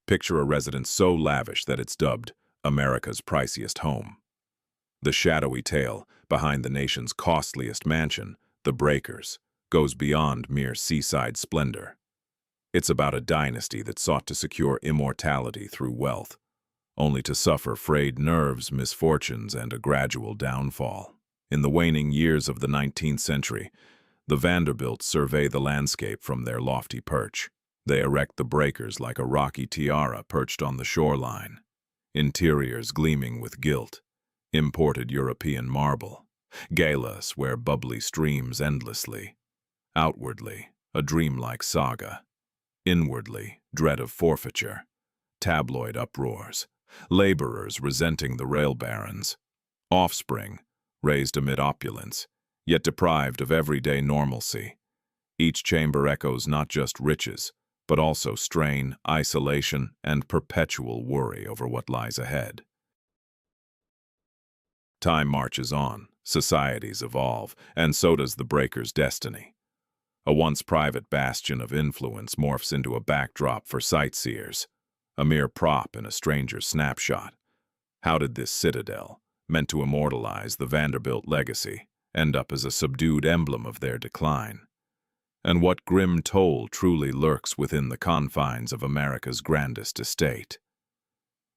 Picture a residence so lavish that it's dubbed America's priciest home. The shadowy tale behind the nation's costliest mansion, the Breakers, goes beyond mere seaside splendor. It's about a dynasty that sought to secure immortality through wealth, only to suffer frayed nerves, misfortunes, and a gradual downfall. In the waning years of the 19th century, the Vanderbilts survey the landscape from their lofty perch. They erect the Breakers like a rocky tiara perched on the shoreline, interiors gleaming with gilt, imported European marble, galas where bubbly streams endlessly. Outwardly, a dreamlike saga. Inwardly, dread of forfeiture, tabloid uproars, laborers resenting the rail barons, offspring raised amid opulence, yet deprived of everyday normalcy. Each chamber echoes not just riches, but also strain, isolation, and perpetual worry over what lies ahead. Time marches on, societies evolve, and so does the Breakers' destiny. A once private bastion of influence morphs into a backdrop for sightseers, a mere prop in a stranger's snapshot. How did this citadel, meant to immortalize the Vanderbilt legacy, end up as a subdued emblem of their decline? And what grim toll truly lurks within the confines of America's grandest estate?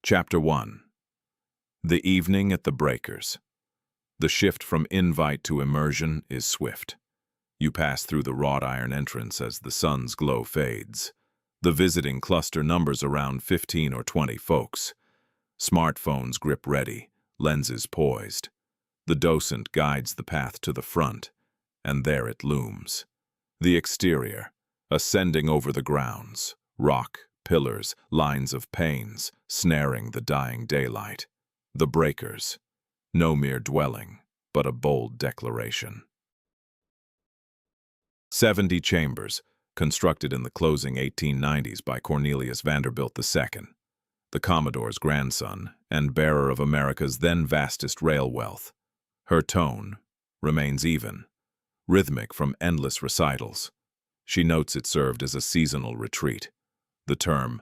Chapter 1. The evening at the Breakers. The shift from invite to immersion is swift. You pass through the wrought iron entrance as the sun's glow fades. The visiting cluster numbers around 15 or 20 folks. Smartphones grip ready, lenses poised. The docent guides the path to the front, and there it looms. The exterior, ascending over the grounds, rock, pillars, lines of panes, snaring the dying daylight. The Breakers, no mere dwelling, but a bold declaration. 70 chambers, constructed in the closing 1890s by Cornelius Vanderbilt II, the Commodore's grandson and bearer of America's then vastest rail wealth. Her tone remains even, rhythmic from endless recitals. She notes it served as a seasonal retreat. The term,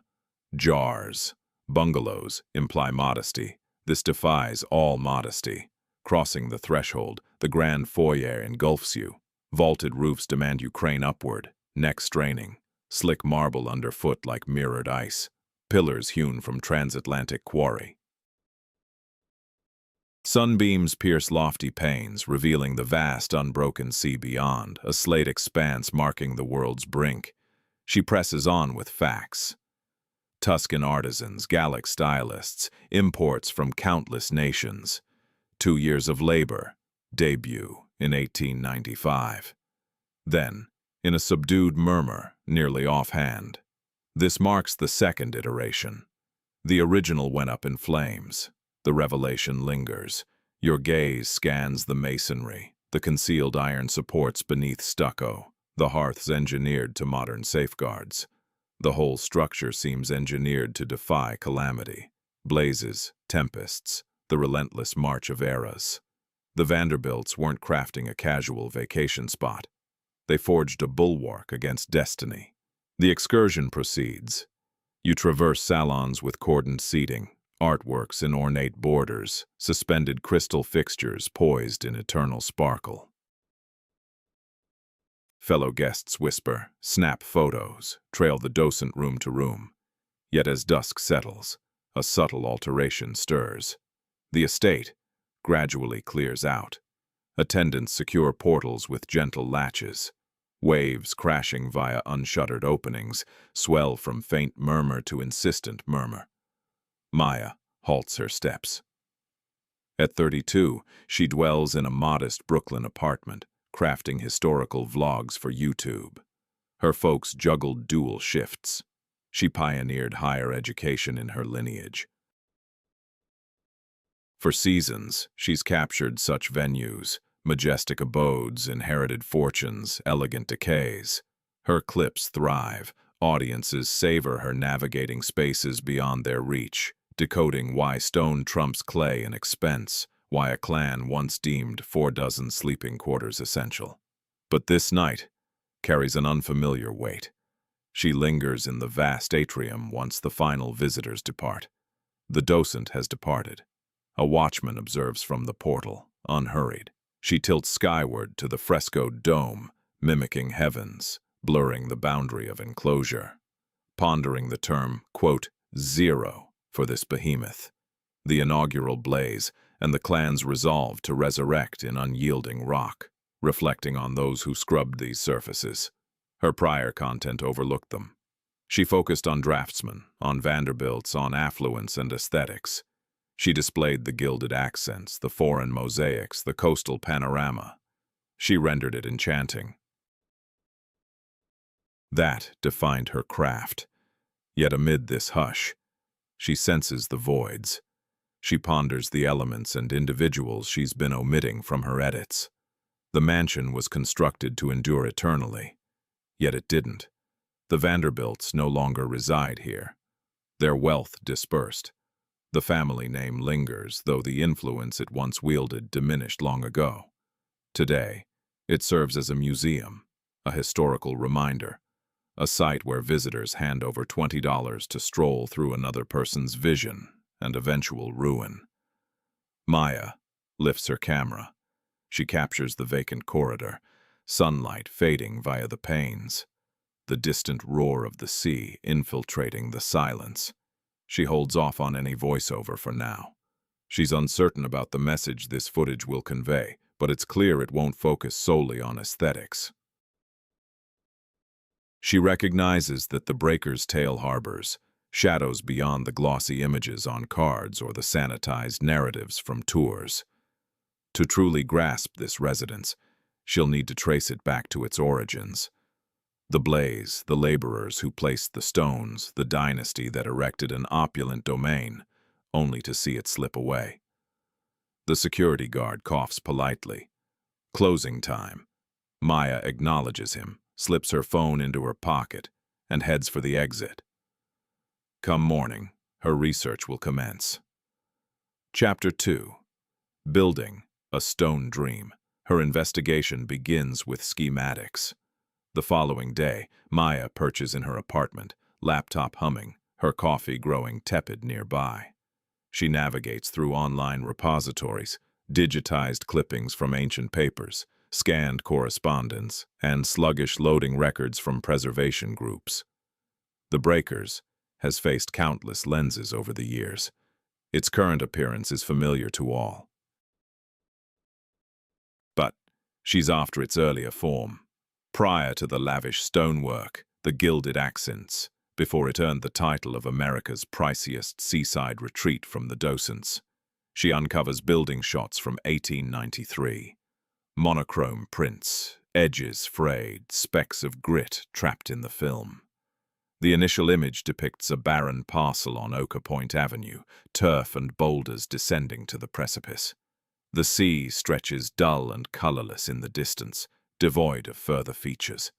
jars, bungalows, imply modesty. This defies all modesty. Crossing the threshold, the grand foyer engulfs you. Vaulted roofs demand you crane upward, neck straining, slick marble underfoot like mirrored ice, pillars hewn from transatlantic quarry. Sunbeams pierce lofty panes, revealing the vast unbroken sea beyond, a slate expanse marking the world's brink. She presses on with facts. Tuscan artisans, Gallic stylists, imports from countless nations. 2 years of labor, debut in 1895. Then, in a subdued murmur, nearly offhand, this marks the second iteration. The original went up in flames. The revelation lingers. Your gaze scans the masonry, the concealed iron supports beneath stucco, the hearths engineered to modern safeguards. The whole structure seems engineered to defy calamity. Blazes, tempests, the relentless march of eras. The Vanderbilts weren't crafting a casual vacation spot. They forged a bulwark against destiny. The excursion proceeds. You traverse salons with cordoned seating, artworks in ornate borders, suspended crystal fixtures poised in eternal sparkle. Fellow guests whisper, snap photos, trail the docent room to room. Yet as dusk settles, a subtle alteration stirs. The estate gradually clears out. Attendants secure portals with gentle latches. Waves crashing via unshuttered openings swell from faint murmur to insistent murmur. Maya halts her steps. At 32, she dwells in a modest Brooklyn apartment, crafting historical vlogs for YouTube. Her folks juggled dual shifts. She pioneered higher education in her lineage. For seasons, she's captured such venues, majestic abodes, inherited fortunes, elegant decays. Her clips thrive. Audiences savor her navigating spaces beyond their reach, decoding why stone trumps clay in expense, why a clan once deemed 4 dozen sleeping quarters essential. But this night carries an unfamiliar weight. She lingers in the vast atrium once the final visitors depart. The docent has departed. A watchman observes from the portal, unhurried. She tilts skyward to the frescoed dome, mimicking heavens, blurring the boundary of enclosure, pondering the term, quote, zero for this behemoth. The inaugural blaze, and the clan's resolve to resurrect in unyielding rock, reflecting on those who scrubbed these surfaces. Her prior content overlooked them. She focused on draftsmen, on Vanderbilts, on affluence and aesthetics. She displayed the gilded accents, the foreign mosaics, the coastal panorama. She rendered it enchanting. That defined her craft. Yet amid this hush, she senses the voids. She ponders the elements and individuals she's been omitting from her edits. The mansion was constructed to endure eternally, yet it didn't. The Vanderbilts no longer reside here. Their wealth dispersed. The family name lingers, though the influence it once wielded diminished long ago. Today, it serves as a museum, a historical reminder, a site where visitors hand over $20 to stroll through another person's vision and eventual ruin. Maya lifts her camera. She captures the vacant corridor, sunlight fading via the panes, the distant roar of the sea infiltrating the silence. She holds off on any voiceover for now. She's uncertain about the message this footage will convey, but it's clear it won't focus solely on aesthetics. She recognizes that the breaker's tale harbors shadows beyond the glossy images on cards or the sanitized narratives from tours. To truly grasp this resonance, she'll need to trace it back to its origins. The blaze, the laborers who placed the stones, the dynasty that erected an opulent domain, only to see it slip away. The security guard coughs politely. Closing time. Maya acknowledges him, slips her phone into her pocket, and heads for the exit. Come morning, her research will commence. Chapter 2. Building a Stone Dream. Her investigation begins with schematics. The following day, Maya perches in her apartment, laptop humming, her coffee growing tepid nearby. She navigates through online repositories, digitized clippings from ancient papers, scanned correspondence, and sluggish loading records from preservation groups. The Breakers has faced countless lenses over the years. Its current appearance is familiar to all. But she's after its earlier form, prior to the lavish stonework, the gilded accents, before it earned the title of America's priciest seaside retreat from the docents. She uncovers building shots from 1893. Monochrome prints, edges frayed, specks of grit trapped in the film. The initial image depicts a barren parcel on Oka Point Avenue, turf and boulders descending to the precipice. The sea stretches dull and colorless in the distance, devoid of further features.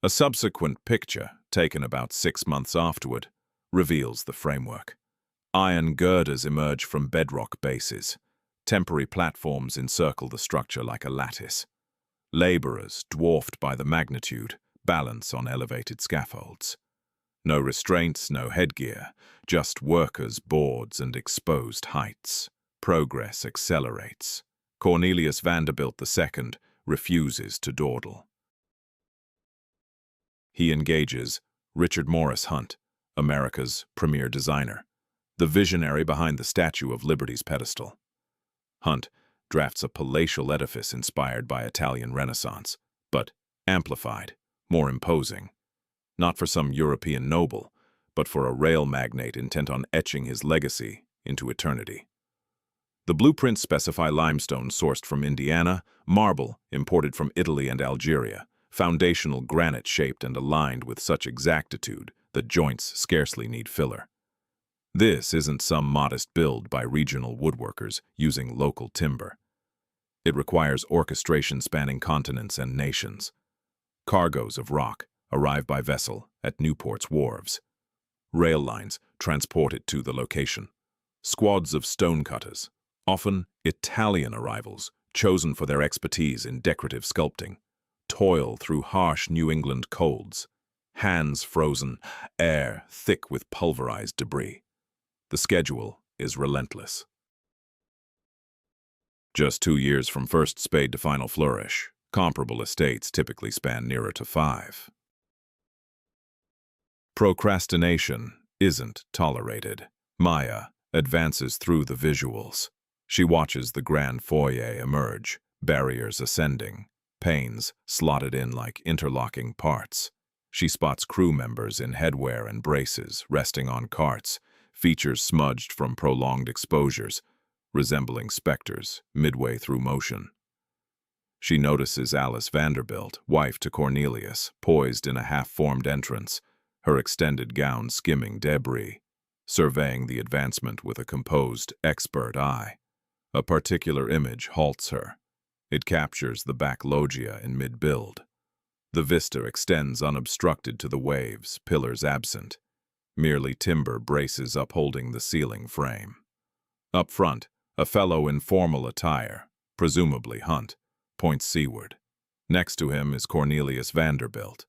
A subsequent picture, taken about 6 months afterward, reveals the framework. Iron girders emerge from bedrock bases. Temporary platforms encircle the structure like a lattice. Laborers, dwarfed by the magnitude, balance on elevated scaffolds. No restraints, no headgear, just workers, boards, and exposed heights. Progress accelerates. Cornelius Vanderbilt II refuses to dawdle. He engages Richard Morris Hunt, America's premier designer, the visionary behind the Statue of Liberty's pedestal. Hunt drafts a palatial edifice inspired by Italian Renaissance, but amplified, more imposing. Not for some European noble, but for a rail magnate intent on etching his legacy into eternity. The blueprints specify limestone sourced from Indiana, marble imported from Italy and Algeria, foundational granite shaped and aligned with such exactitude that joints scarcely need filler. This isn't some modest build by regional woodworkers using local timber. It requires orchestration spanning continents and nations. Cargoes of rock arrive by vessel at Newport's wharves. Rail lines transport it to the location. Squads of stonecutters, often Italian arrivals, chosen for their expertise in decorative sculpting, toil through harsh New England colds. Hands frozen, air thick with pulverized debris. The schedule is relentless. Just 2 years from first spade to final flourish. Comparable estates typically span nearer to 5. Procrastination isn't tolerated. Maya advances through the visuals. She watches the grand foyer emerge, barriers ascending, panes slotted in like interlocking parts. She spots crew members in headwear and braces, resting on carts, features smudged from prolonged exposures, resembling specters midway through motion. She notices Alice Vanderbilt, wife to Cornelius, poised in a half-formed entrance, her extended gown skimming debris, surveying the advancement with a composed, expert eye. A particular image halts her. It captures the back loggia in mid-build. The vista extends unobstructed to the waves, pillars absent. Merely timber braces upholding the ceiling frame. Up front, a fellow in formal attire, presumably Hunt, points seaward. Next to him is Cornelius Vanderbilt,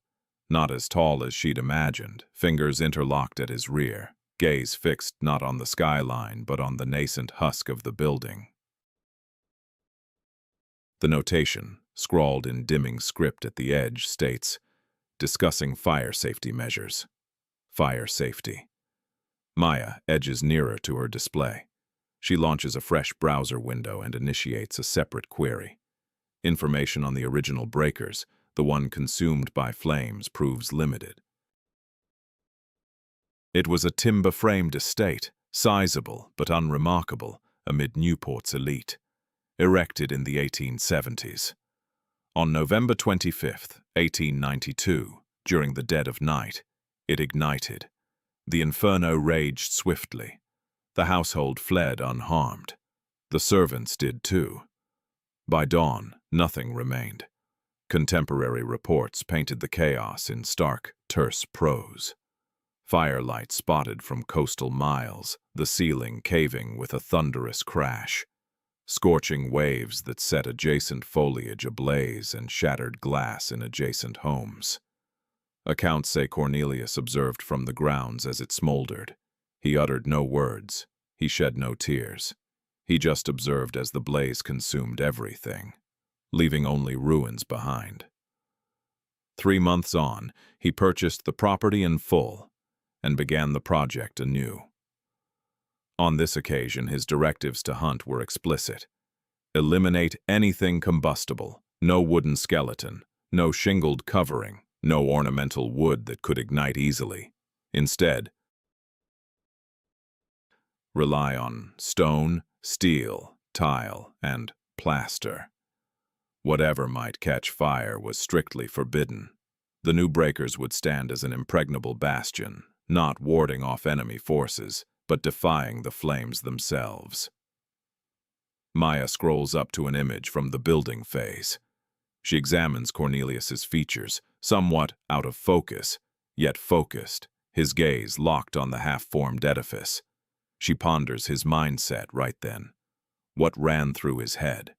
not as tall as she'd imagined, fingers interlocked at his rear, gaze fixed not on the skyline but on the nascent husk of the building. The notation, scrawled in dimming script at the edge, states, "Discussing fire safety measures." Fire safety. Maya edges nearer to her display. She launches a fresh browser window and initiates a separate query. Information on the original breakers, the one consumed by flames, proves limited. It was a timber-framed estate, sizable but unremarkable amid Newport's elite, erected in the 1870s. On November 25, 1892, during the dead of night, it ignited. The inferno raged swiftly. The household fled unharmed. The servants did too. By dawn, nothing remained. Contemporary reports painted the chaos in stark, terse prose. Firelight spotted from coastal miles, the ceiling caving with a thunderous crash. Scorching waves that set adjacent foliage ablaze and shattered glass in adjacent homes. Accounts say Cornelius observed from the grounds as it smoldered. He uttered no words. He shed no tears. He just observed as the blaze consumed everything, leaving only ruins behind. 3 months on, he purchased the property in full and began the project anew. On this occasion, his directives to Hunt were explicit. Eliminate anything combustible, no wooden skeleton, no shingled covering, no ornamental wood that could ignite easily. Instead, rely on stone, steel, tile, and plaster. Whatever might catch fire was strictly forbidden. The new breakers would stand as an impregnable bastion, not warding off enemy forces, but defying the flames themselves. Maya scrolls up to an image from the building phase. She examines Cornelius's features, somewhat out of focus, yet focused, his gaze locked on the half-formed edifice. She ponders his mindset right then. What ran through his head?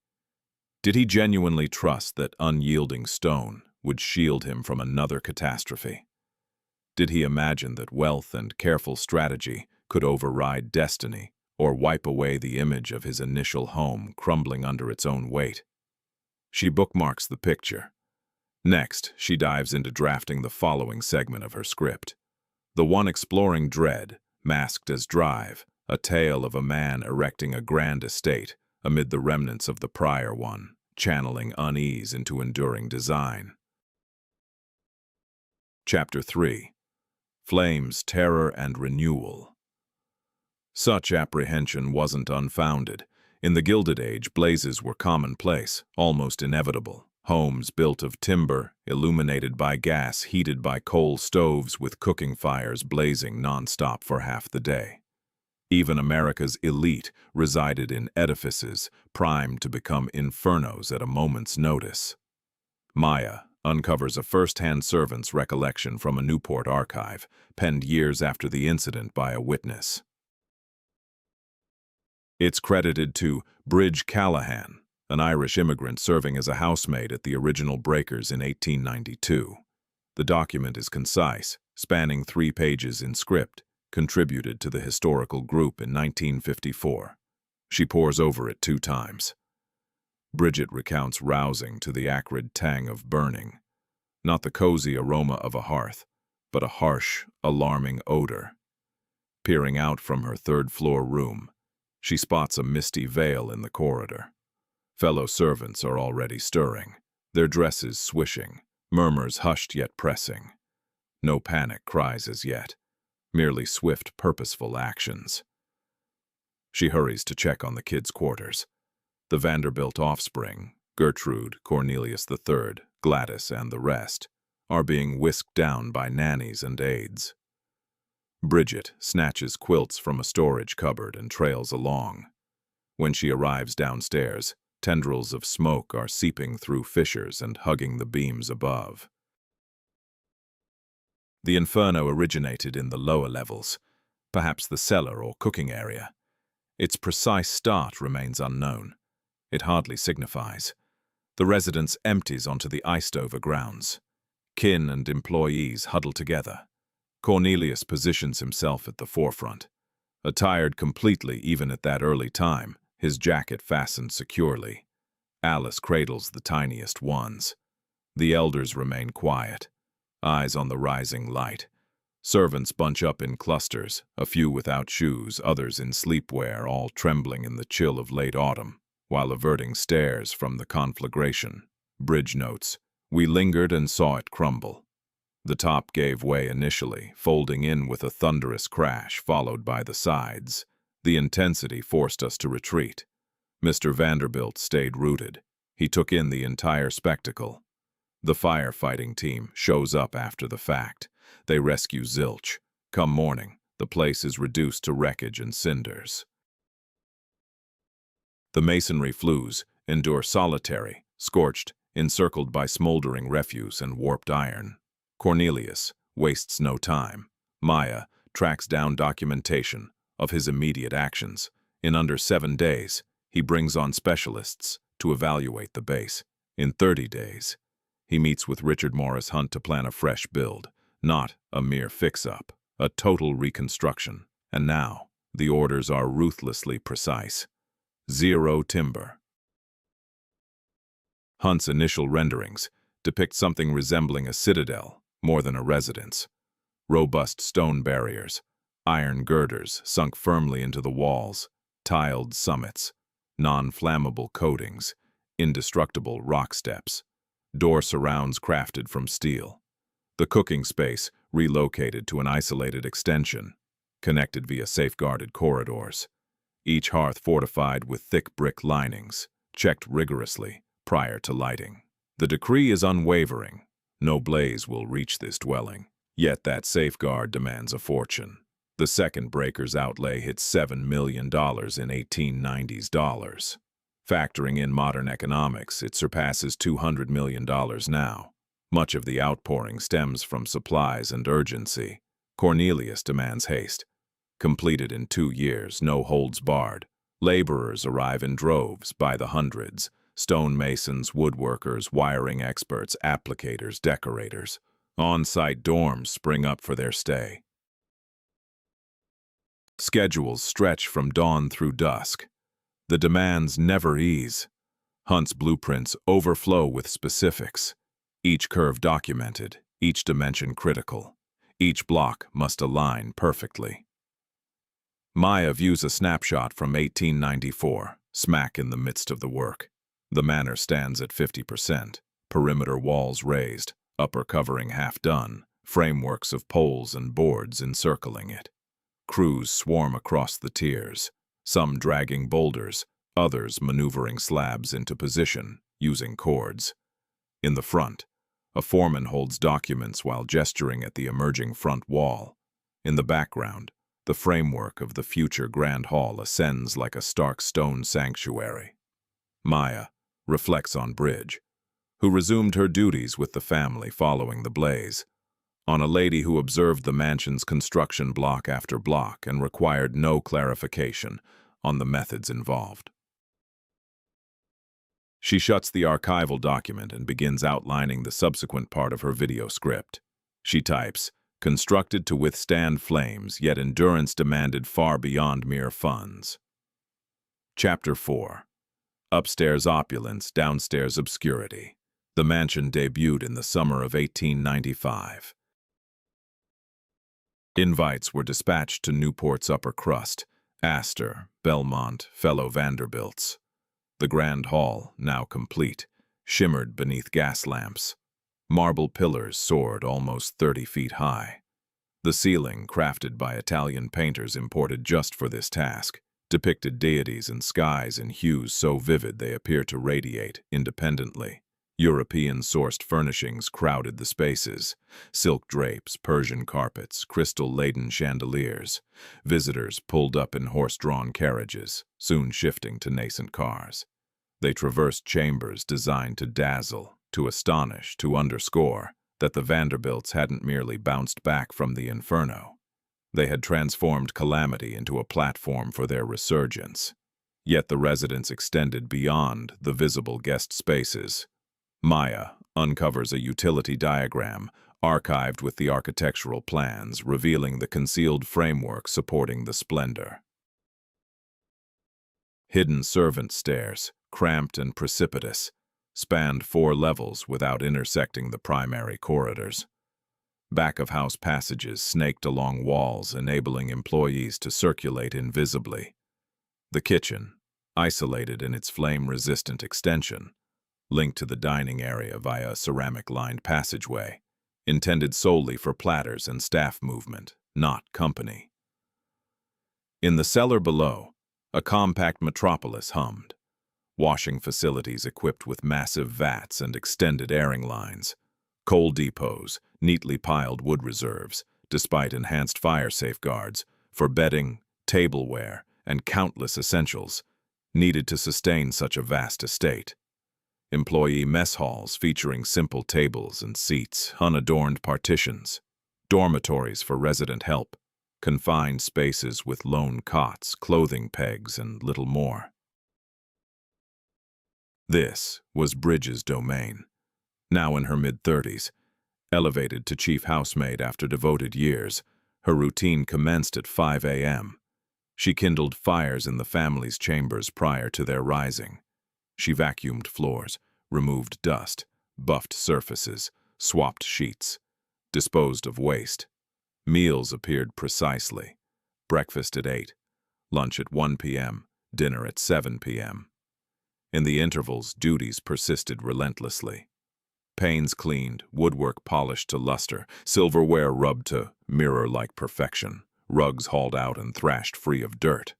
Did he genuinely trust that unyielding stone would shield him from another catastrophe? Did he imagine that wealth and careful strategy could override destiny or wipe away the image of his initial home crumbling under its own weight? She bookmarks the picture. Next, she dives into drafting the following segment of her script. The one exploring dread, masked as drive, a tale of a man erecting a grand estate amid the remnants of the prior one, channeling unease into enduring design. Chapter 3. Flames, Terror, and Renewal. Such apprehension wasn't unfounded. In the Gilded Age, blazes were commonplace, almost inevitable. Homes built of timber, illuminated by gas, heated by coal stoves with cooking fires blazing nonstop for half the day. Even America's elite resided in edifices primed to become infernos at a moment's notice. Maya uncovers a first-hand servant's recollection from a Newport archive, penned years after the incident by a witness. It's credited to Bridge Callahan, an Irish immigrant serving as a housemaid at the original breakers in 1892. The document is concise, spanning 3 pages in script, contributed to the historical group in 1954. She pores over it 2 times. Bridget recounts rousing to the acrid tang of burning, not the cozy aroma of a hearth, but a harsh, alarming odor. Peering out from her 3rd-floor room, she spots a misty veil in the corridor. Fellow servants are already stirring, their dresses swishing, murmurs hushed yet pressing. No panic cries as yet, merely swift, purposeful actions. She hurries to check on the kids' quarters. The Vanderbilt offspring, Gertrude, Cornelius III, Gladys, and the rest, are being whisked down by nannies and aides. Bridget snatches quilts from a storage cupboard and trails along. When she arrives downstairs, tendrils of smoke are seeping through fissures and hugging the beams above. The inferno originated in the lower levels, perhaps the cellar or cooking area. Its precise start remains unknown. It hardly signifies. The residence empties onto the iced-over grounds. Kin and employees huddle together. Cornelius positions himself at the forefront. Attired completely even at that early time, his jacket fastened securely. Alice cradles the tiniest ones. The elders remain quiet, eyes on the rising light. Servants bunch up in clusters, a few without shoes, others in sleepwear, all trembling in the chill of late autumn, while averting stares from the conflagration. Bridge notes, "We lingered and saw it crumble." The top gave way initially, folding in with a thunderous crash, followed by the sides. The intensity forced us to retreat. Mr. Vanderbilt stayed rooted. He took in the entire spectacle. The firefighting team shows up after the fact. They rescue Zilch. Come morning, the place is reduced to wreckage and cinders. The masonry flues endure solitary, scorched, encircled by smoldering refuse and warped iron. Cornelius wastes no time. Maya tracks down documentation of his immediate actions. In under 7 days, he brings on specialists to evaluate the base. In 30 days, he meets with Richard Morris Hunt to plan a fresh build, not a mere fix-up, a total reconstruction. And now, the orders are ruthlessly precise. 0 timber. Hunt's initial renderings depict something resembling a citadel, more than a residence. Robust stone barriers, iron girders sunk firmly into the walls, tiled summits, non-flammable coatings, indestructible rock steps, door surrounds crafted from steel. The cooking space relocated to an isolated extension, connected via safeguarded corridors. Each hearth fortified with thick brick linings, checked rigorously prior to lighting. The decree is unwavering. No blaze will reach this dwelling. Yet that safeguard demands a fortune. The second breaker's outlay hits $7 million in 1890s dollars. Factoring in modern economics, it surpasses $200 million now. Much of the outpouring stems from supplies and urgency. Cornelius demands haste. Completed in 2 years, no holds barred. Laborers arrive in droves by the hundreds. Stonemasons, woodworkers, wiring experts, applicators, decorators. On-site dorms spring up for their stay. Schedules stretch from dawn through dusk. The demands never ease. Hunt's blueprints overflow with specifics. Each curve documented, each dimension critical. Each block must align perfectly. Maya views a snapshot from 1894, smack in the midst of the work. The manor stands at 50%, perimeter walls raised, upper covering half done, frameworks of poles and boards encircling it. Crews swarm across the tiers, some dragging boulders, others maneuvering slabs into position, using cords. In the front, a foreman holds documents while gesturing at the emerging front wall. In the background, the framework of the future Grand Hall ascends like a stark stone sanctuary. Maya reflects on Bridge, who resumed her duties with the family following the blaze, on a lady who observed the mansion's construction block after block and required no clarification on the methods involved. She shuts the archival document and begins outlining the subsequent part of her video script. She types, "Constructed to withstand flames, yet endurance demanded far beyond mere funds." Chapter 4. Upstairs opulence, downstairs obscurity. The mansion debuted in the summer of 1895. Invites were dispatched to Newport's upper crust, Astor, Belmont, fellow Vanderbilts. The grand hall, now complete, shimmered beneath gas lamps. Marble pillars soared almost 30 feet high. The ceiling, crafted by Italian painters imported just for this task, depicted deities and skies in hues so vivid they appear to radiate independently. European-sourced furnishings crowded the spaces: silk drapes, Persian carpets, crystal-laden chandeliers. Visitors pulled up in horse-drawn carriages, soon shifting to nascent cars. They traversed chambers designed to dazzle, to astonish, to underscore that the Vanderbilts hadn't merely bounced back from the inferno. They had transformed calamity into a platform for their resurgence. Yet the residence extended beyond the visible guest spaces. Maya uncovers a utility diagram, archived with the architectural plans, revealing the concealed framework supporting the splendor. Hidden servant stairs, cramped and precipitous, spanned 4 levels without intersecting the primary corridors. Back-of-house passages snaked along walls, enabling employees to circulate invisibly. The kitchen, isolated in its flame-resistant extension, linked to the dining area via a ceramic-lined passageway, intended solely for platters and staff movement, not company. In the cellar below, a compact metropolis hummed. Washing facilities equipped with massive vats and extended airing lines. Coal depots, neatly piled wood reserves, despite enhanced fire safeguards, for bedding, tableware, and countless essentials, needed to sustain such a vast estate. Employee mess halls featuring simple tables and seats, unadorned partitions. Dormitories for resident help. Confined spaces with lone cots, clothing pegs, and little more. This was Bridges' domain. Now in her mid-30s, elevated to chief housemaid after devoted years, her routine commenced at 5 a.m. She kindled fires in the family's chambers prior to their rising. She vacuumed floors, removed dust, buffed surfaces, swapped sheets, disposed of waste. Meals appeared precisely. Breakfast at 8, lunch at 1 p.m., dinner at 7 p.m. In the intervals, duties persisted relentlessly. Panes cleaned, woodwork polished to luster, silverware rubbed to mirror-like perfection, rugs hauled out and thrashed free of dirt.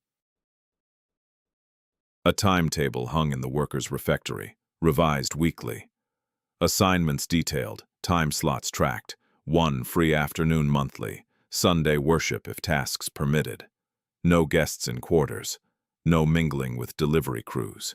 A timetable hung in the workers' refectory, revised weekly. Assignments detailed, time slots tracked, 1 free afternoon monthly, Sunday worship if tasks permitted. No guests in quarters, no mingling with delivery crews.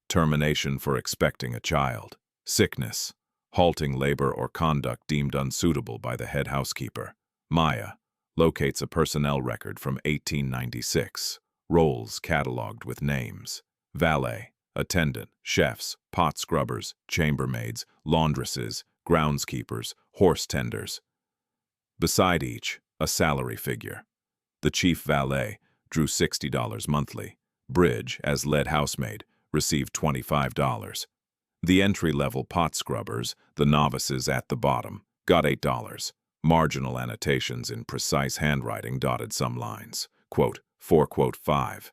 Termination for expecting a child, sickness, halting labor or conduct deemed unsuitable by the head housekeeper. Maya locates a personnel record from 1896, roles cataloged with names. Valet, attendant, chefs, pot scrubbers, chambermaids, laundresses, groundskeepers, horse tenders. Beside each, a salary figure. The chief valet drew $60 monthly. Bridge, as lead housemaid, received $25. The entry-level pot scrubbers, the novices at the bottom, got $8. Marginal annotations in precise handwriting dotted some lines. Quote, 4.5.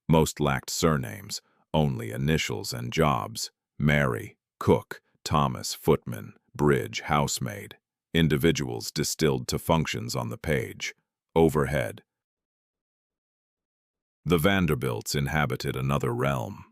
Most lacked surnames, only initials and jobs. Mary, cook, Thomas, footman, Bridge, housemaid. Individuals distilled to functions on the page. Overhead. The Vanderbilts inhabited another realm.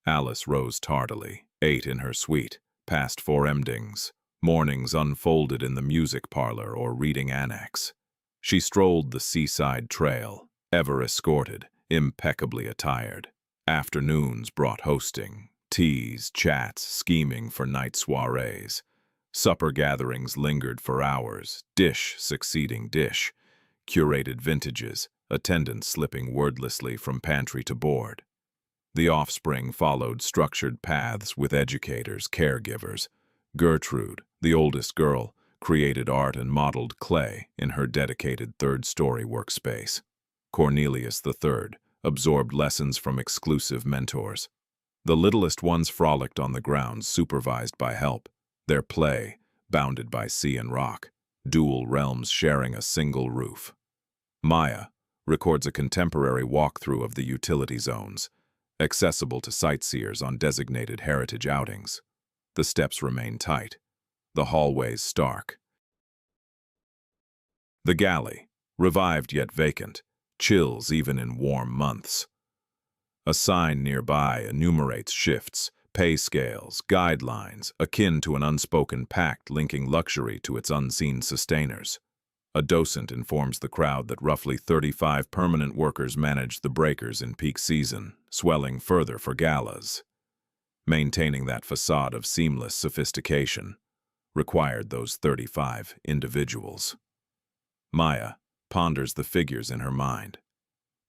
Alice rose tardily, ate in her suite, past 4 Emdings. Mornings unfolded in the music parlor or reading annex. She strolled the seaside trail, ever escorted, impeccably attired. Afternoons brought hosting, teas, chats, scheming for night soirees. Supper gatherings lingered for hours, dish succeeding dish. Curated vintages, attendants slipping wordlessly from pantry to board. The offspring followed structured paths with educators, caregivers. Gertrude, the oldest girl, created art and modeled clay in her dedicated third-story workspace. Cornelius III absorbed lessons from exclusive mentors. The littlest ones frolicked on the grounds, supervised by help, their play bounded by sea and rock, dual realms sharing a single roof. Maya records a contemporary walkthrough of the utility zones, accessible to sightseers on designated heritage outings. The steps remain tight, the hallways stark. The galley, revived yet vacant, chills even in warm months. A sign nearby enumerates shifts, pay scales, guidelines, akin to an unspoken pact linking luxury to its unseen sustainers. A docent informs the crowd that roughly 35 permanent workers manage the breakers in peak season, swelling further for galas. Maintaining that facade of seamless sophistication required those 35 individuals. Maya ponders the figures in her mind.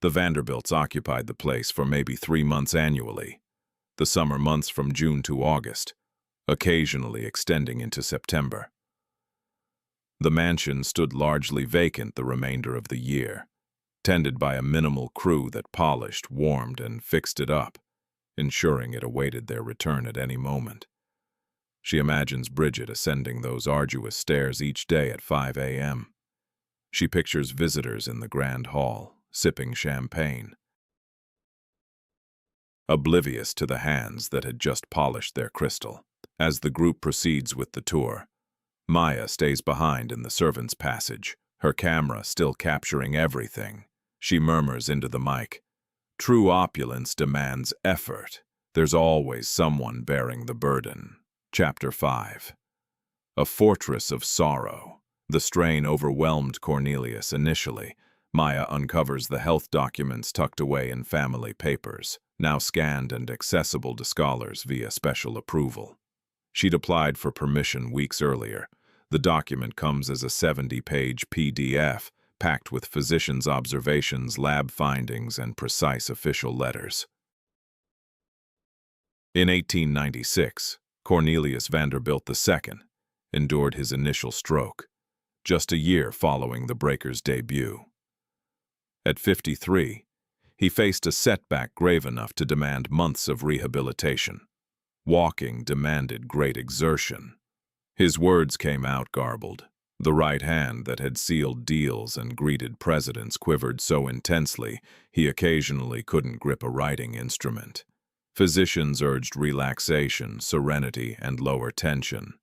The Vanderbilts occupied the place for maybe 3 months annually, the summer months from June to August, occasionally extending into September. The mansion stood largely vacant the remainder of the year, tended by a minimal crew that polished, warmed, and fixed it up, ensuring it awaited their return at any moment. She imagines Bridget ascending those arduous stairs each day at 5 a.m. She pictures visitors in the grand hall, sipping champagne, oblivious to the hands that had just polished their crystal. As the group proceeds with the tour, Maya stays behind in the servants' passage, her camera still capturing everything. She murmurs into the mic, "True opulence demands effort. There's always someone bearing the burden." Chapter 5. A fortress of sorrow. The strain overwhelmed Cornelius initially. Maya uncovers the health documents tucked away in family papers, now scanned and accessible to scholars via special approval. She'd applied for permission weeks earlier. The document comes as a 70-page PDF, packed with physicians' observations, lab findings, and precise official letters. In 1896, Cornelius Vanderbilt II endured his initial stroke, just a year following the breaker's debut. At 53, he faced a setback grave enough to demand months of rehabilitation. Walking demanded great exertion. His words came out garbled. The right hand that had sealed deals and greeted presidents quivered so intensely he occasionally couldn't grip a writing instrument. Physicians urged relaxation, serenity, and lower tension.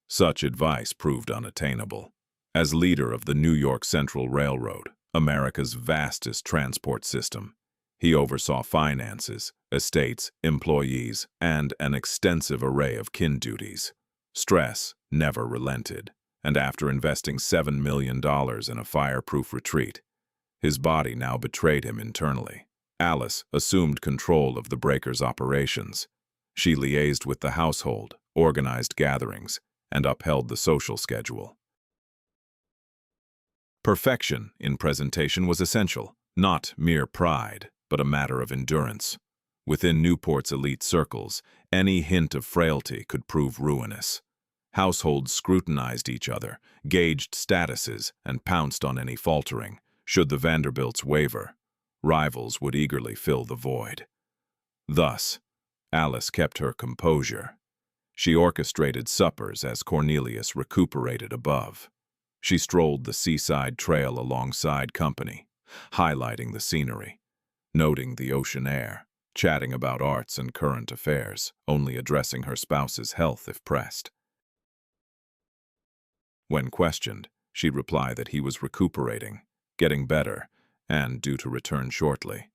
Such advice proved unattainable. As leader of the New York Central Railroad, America's vastest transport system, he oversaw finances, estates, employees, and an extensive array of kin duties. Stress never relented, and after investing $7 million in a fireproof retreat, his body now betrayed him internally. Alice assumed control of the breaker's operations. She liaised with the household, organized gatherings, and upheld the social schedule. Perfection in presentation was essential, not mere pride, but a matter of endurance. Within Newport's elite circles, any hint of frailty could prove ruinous. Households scrutinized each other, gauged statuses, and pounced on any faltering. Should the Vanderbilts waver, rivals would eagerly fill the void. Thus, Alice kept her composure. She orchestrated suppers as Cornelius recuperated above. She strolled the seaside trail alongside company, highlighting the scenery, noting the ocean air, chatting about arts and current affairs, only addressing her spouse's health if pressed. When questioned, she'd reply that he was recuperating, getting better, and due to return shortly.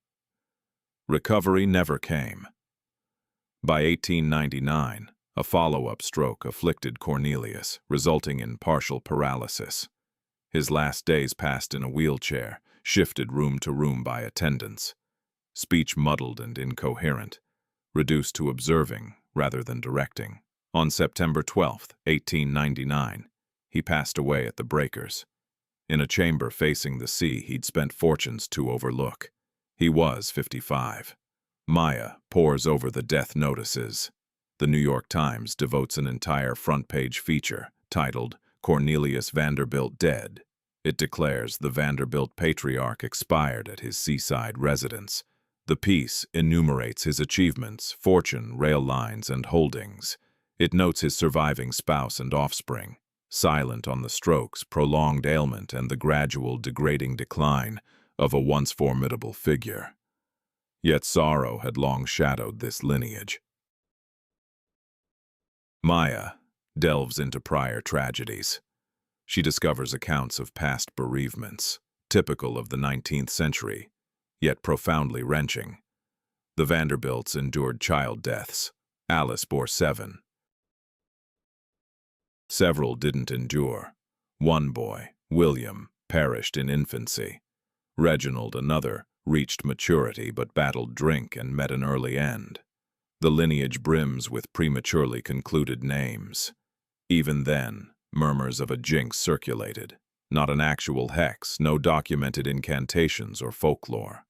Recovery never came. By 1899, a follow-up stroke afflicted Cornelius, resulting in partial paralysis. His last days passed in a wheelchair, shifted room to room by attendants. Speech muddled and incoherent, reduced to observing rather than directing. On September 12, 1899, he passed away at the breakers, in a chamber facing the sea he'd spent fortunes to overlook. He was 55. Maya pores over the death notices. The New York Times devotes an entire front-page feature titled "Cornelius Vanderbilt Dead." It declares the Vanderbilt patriarch expired at his seaside residence. The piece enumerates his achievements, fortune, rail lines, and holdings. It notes his surviving spouse and offspring, silent on the strokes, prolonged ailment, and the gradual degrading decline of a once formidable figure. Yet sorrow had long shadowed this lineage. Maya delves into prior tragedies. She discovers accounts of past bereavements, typical of the 19th century, yet profoundly wrenching. The Vanderbilts endured child deaths. Alice bore 7. Several didn't endure. One boy, William, perished in infancy. Reginald, another, reached maturity but battled drink and met an early end. The lineage brims with prematurely concluded names. Even then, murmurs of a jinx circulated. Not an actual hex, no documented incantations or folklore.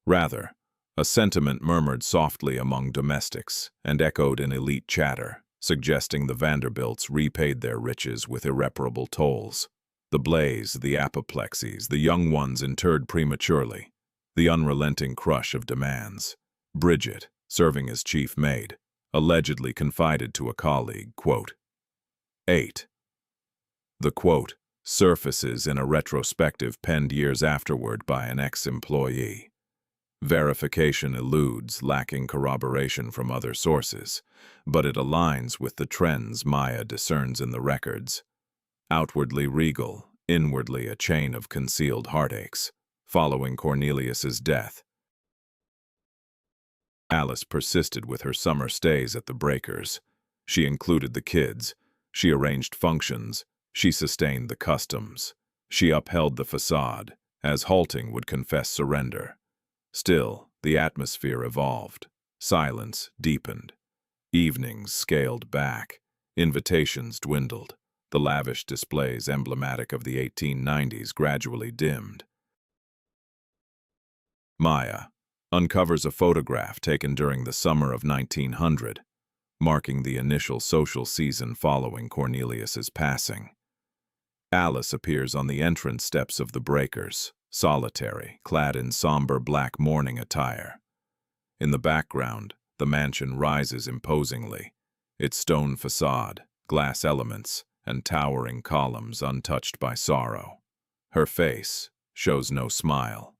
Rather, a sentiment murmured softly among domestics and echoed in elite chatter, suggesting the Vanderbilts repaid their riches with irreparable tolls. The Blaze, the apoplexies, the young ones interred prematurely, the unrelenting crush of demands. Bridget, serving as chief maid, allegedly confided to a colleague, quote, 8. The quote surfaces in a retrospective penned years afterward by an ex-employee. Verification eludes, lacking corroboration from other sources, but it aligns with the trends Maya discerns in the records. Outwardly regal, inwardly a chain of concealed heartaches. Following Cornelius's death, Alice persisted with her summer stays at the Breakers. She included the kids. She arranged functions. She sustained the customs. She upheld the facade, as halting would confess surrender. Still, the atmosphere evolved. Silence deepened. Evenings scaled back. Invitations dwindled. The lavish displays emblematic of the 1890s gradually dimmed. Maya uncovers a photograph taken during the summer of 1900, marking the initial social season following Cornelius's passing. Alice appears on the entrance steps of the Breakers, solitary, clad in somber black mourning attire. In the background, the mansion rises imposingly, its stone facade, glass elements, and towering columns untouched by sorrow. Her face shows no smile.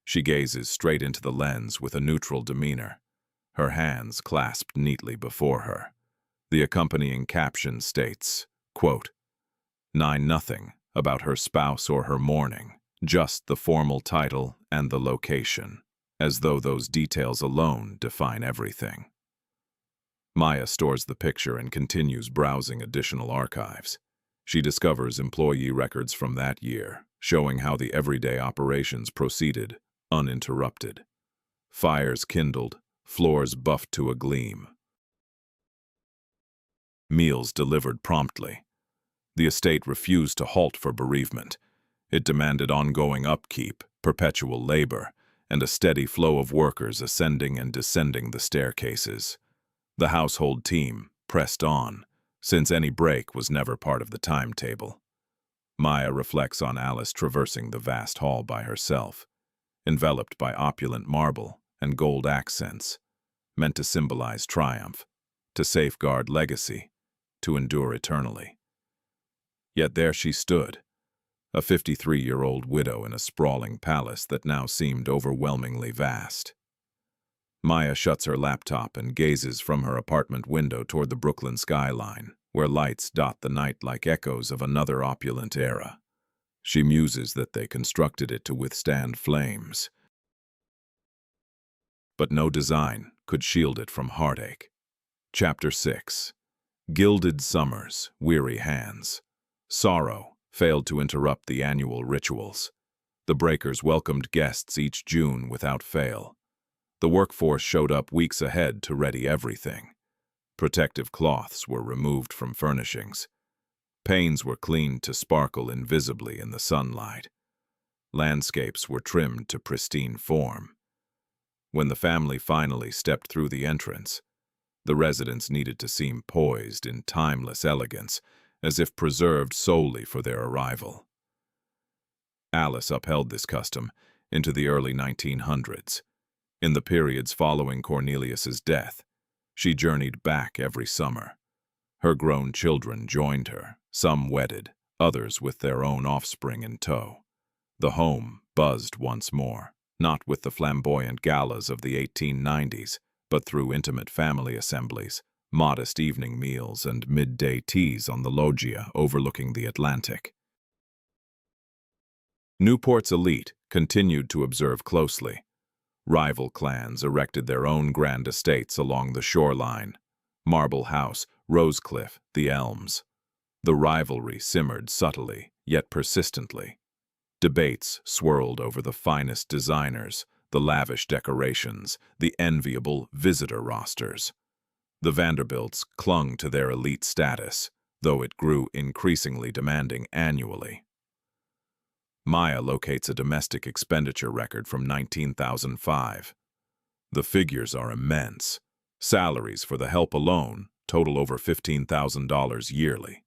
She gazes straight into the lens with a neutral demeanor, her hands clasped neatly before her. The accompanying caption states, quote, 9-0 about her spouse or her mourning, just the formal title and the location, as though those details alone define everything. Maya stores the picture and continues browsing additional archives. She discovers employee records from that year, showing how the everyday operations proceeded, uninterrupted. Fires kindled, floors buffed to a gleam. Meals delivered promptly. The estate refused to halt for bereavement. It demanded ongoing upkeep, perpetual labor, and a steady flow of workers ascending and descending the staircases. The household team pressed on, since any break was never part of the timetable. Maya reflects on Alice traversing the vast hall by herself, enveloped by opulent marble and gold accents, meant to symbolize triumph, to safeguard legacy, to endure eternally. Yet there she stood, a 53-year-old widow in a sprawling palace that now seemed overwhelmingly vast. Maya shuts her laptop and gazes from her apartment window toward the Brooklyn skyline, where lights dot the night like echoes of another opulent era. She muses that they constructed it to withstand flames. But no design could shield it from heartache. Chapter 6. Gilded summers, weary hands. Sorrow failed to interrupt the annual rituals. The Breakers welcomed guests each June without fail. The workforce showed up weeks ahead to ready everything. Protective cloths were removed from furnishings. Panes were cleaned to sparkle invisibly in the sunlight. Landscapes were trimmed to pristine form. When the family finally stepped through the entrance, the residents needed to seem poised in timeless elegance, as if preserved solely for their arrival. Alice upheld this custom into the early 1900s. In the periods following Cornelius's death, she journeyed back every summer. Her grown children joined her, some wedded, others with their own offspring in tow. The home buzzed once more, not with the flamboyant galas of the 1890s, but through intimate family assemblies, modest evening meals, and midday teas on the loggia overlooking the Atlantic. Newport's elite continued to observe closely. Rival clans erected their own grand estates along the shoreline. Marble House, Rosecliff, the Elms. The rivalry simmered subtly, yet persistently. Debates swirled over the finest designers, the lavish decorations, the enviable visitor rosters. The Vanderbilts clung to their elite status, though it grew increasingly demanding annually. Maya locates a domestic expenditure record from 19,005. The figures are immense. Salaries for the help alone total over $15,000 yearly.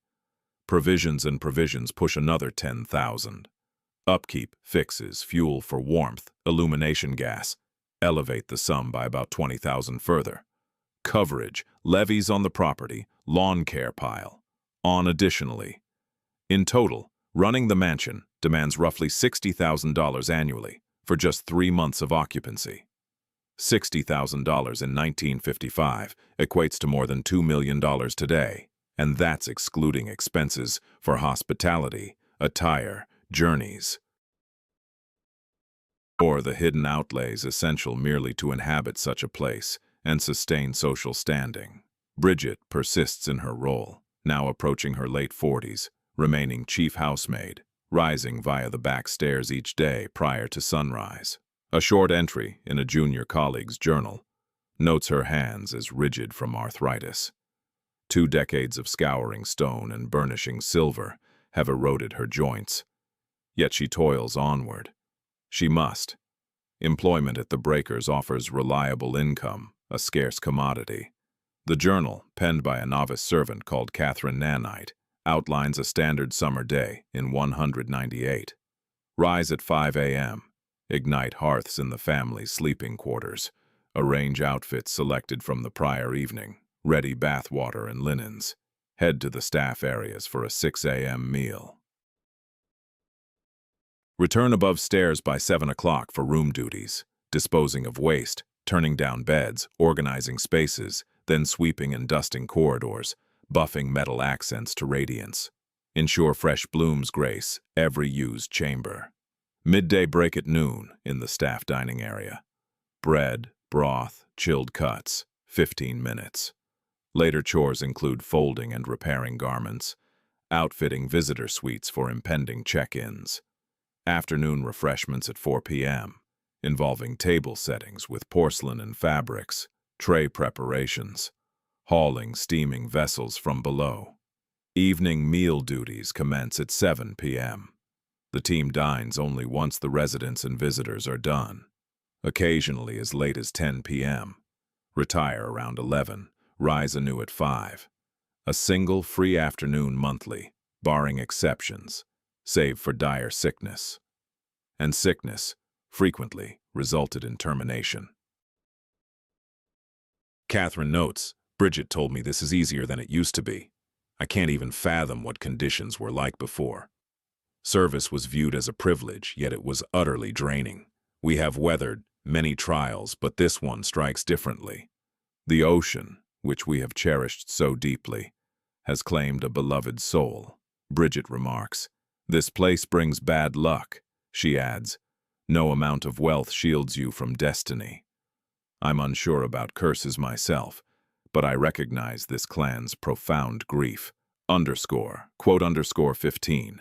Provisions and provisions push another $10,000. Upkeep, fixes, fuel for warmth, illumination gas elevate the sum by about $20,000 further. Coverage, levies on the property, lawn care pile, on additionally. In total, running the mansion demands roughly $60,000 annually for just 3 months of occupancy. $60,000 in 1955 equates to more than $2 million today, and that's excluding expenses for hospitality, attire, journeys, or the hidden outlays essential merely to inhabit such a place and sustain social standing. Bridget persists in her role, now approaching her late 40s, remaining chief housemaid, rising via the back stairs each day prior to sunrise. A short entry in a junior colleague's journal notes her hands as rigid from arthritis. 2 decades of scouring stone and burnishing silver have eroded her joints. Yet she toils onward. She must. Employment at the breakers offers reliable income, a scarce commodity. The journal, penned by a novice servant called Catherine Nanite, outlines a standard summer day in 198. Rise at 5 a.m., ignite hearths in the family's sleeping quarters, arrange outfits selected from the prior evening, ready bath water and linens, head to the staff areas for a 6 a.m. meal. Return above stairs by 7 o'clock for room duties, disposing of waste, turning down beds, organizing spaces, then sweeping and dusting corridors, buffing metal accents to radiance. Ensure fresh blooms grace every used chamber. Midday break at noon in the staff dining area. Bread, broth, chilled cuts, 15 minutes. Later chores include folding and repairing garments, outfitting visitor suites for impending check-ins. Afternoon refreshments at 4 p.m., involving table settings with porcelain and fabrics, tray preparations, hauling steaming vessels from below. Evening meal duties commence at 7 p.m. The team dines only once the residents and visitors are done, occasionally as late as 10 p.m. Retire around 11, rise anew at 5. A single free afternoon monthly, barring exceptions, save for dire sickness. And sickness, frequently, resulted in termination. Catherine notes, Bridget told me this is easier than it used to be. I can't even fathom what conditions were like before. Service was viewed as a privilege, yet it was utterly draining. We have weathered many trials, but this one strikes differently. The ocean, which we have cherished so deeply, has claimed a beloved soul. Bridget remarks, this place brings bad luck, she adds. No amount of wealth shields you from destiny. I'm unsure about curses myself, but I recognize this clan's profound grief. _15.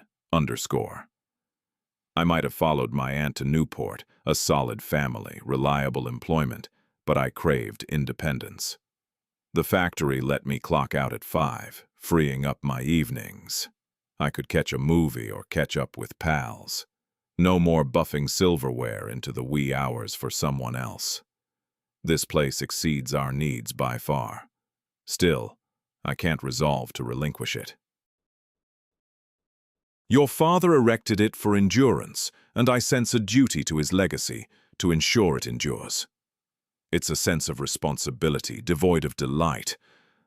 I might have followed my aunt to Newport, a solid family, reliable employment, but I craved independence. The factory let me clock out at 5, freeing up my evenings. I could catch a movie or catch up with pals. No more buffing silverware into the wee hours for someone else. This place exceeds our needs by far. Still, I can't resolve to relinquish it. Your father erected it for endurance, and I sense a duty to his legacy to ensure it endures. It's a sense of responsibility, devoid of delight.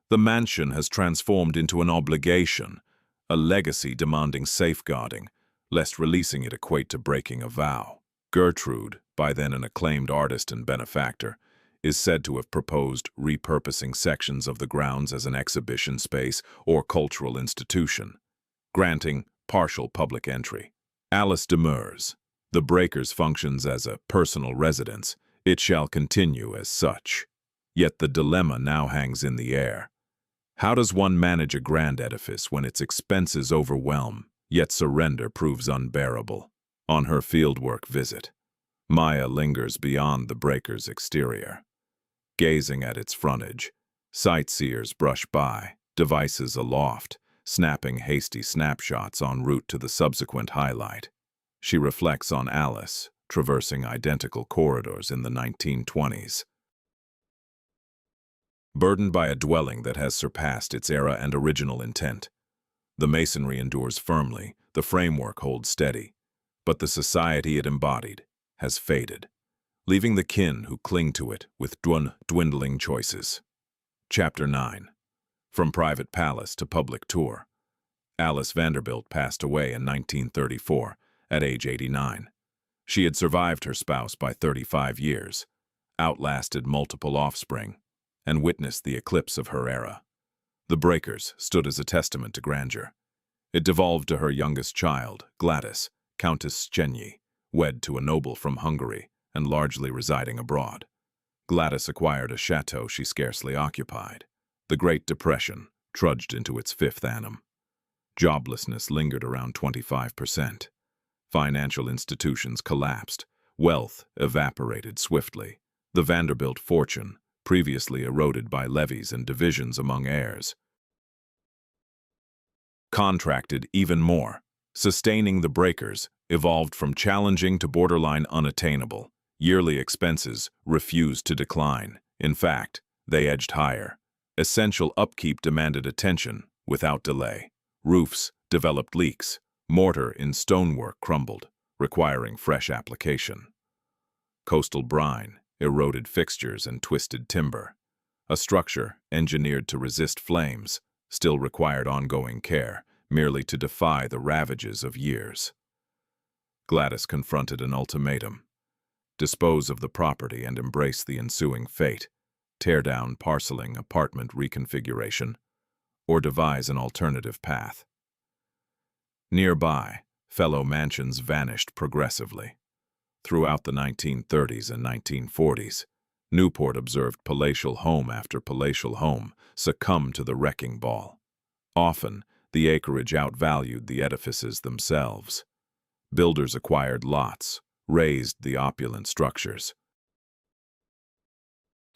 The mansion has transformed into an obligation, a legacy demanding safeguarding, lest releasing it equate to breaking a vow. Gertrude, by then an acclaimed artist and benefactor, is said to have proposed repurposing sections of the grounds as an exhibition space or cultural institution, granting partial public entry. Alice demurs. The Breakers functions as a personal residence. It shall continue as such. Yet the dilemma now hangs in the air. How does one manage a grand edifice when its expenses overwhelm, yet surrender proves unbearable? On her fieldwork visit, Maya lingers beyond the Breakers' exterior. Gazing at its frontage, sightseers brush by, devices aloft, snapping hasty snapshots en route to the subsequent highlight. She reflects on Alice, traversing identical corridors in the 1920s. Burdened by a dwelling that has surpassed its era and original intent. The masonry endures firmly, the framework holds steady, but the society it embodied has faded, leaving the kin who cling to it with dwindling choices. Chapter 9. From private palace to public tour. Alice Vanderbilt passed away in 1934, at age 89. She had survived her spouse by 35 years, outlasted multiple offspring, and witnessed the eclipse of her era. The Breakers stood as a testament to grandeur. It devolved to her youngest child, Gladys, Countess Chenyi, wed to a noble from Hungary and largely residing abroad. Gladys acquired a chateau she scarcely occupied. The Great Depression trudged into its fifth annum. Joblessness lingered around 25%. Financial institutions collapsed. Wealth evaporated swiftly. The Vanderbilt fortune, previously eroded by levies and divisions among heirs, contracted even more. Sustaining the Breakers evolved from challenging to borderline unattainable. Yearly expenses refused to decline. In fact, they edged higher. Essential upkeep demanded attention without delay. Roofs developed leaks. Mortar in stonework crumbled, requiring fresh application. Coastal brine eroded fixtures and twisted timber. A structure engineered to resist flames still required ongoing care, merely to defy the ravages of years. Gladys confronted an ultimatum. Dispose of the property and embrace the ensuing fate. Tear down parceling apartment reconfiguration, or devise an alternative path. Nearby, fellow mansions vanished progressively. Throughout the 1930s and 1940s, Newport observed palatial home after palatial home succumb to the wrecking ball. Often, the acreage outvalued the edifices themselves. Builders acquired lots, raised the opulent structures,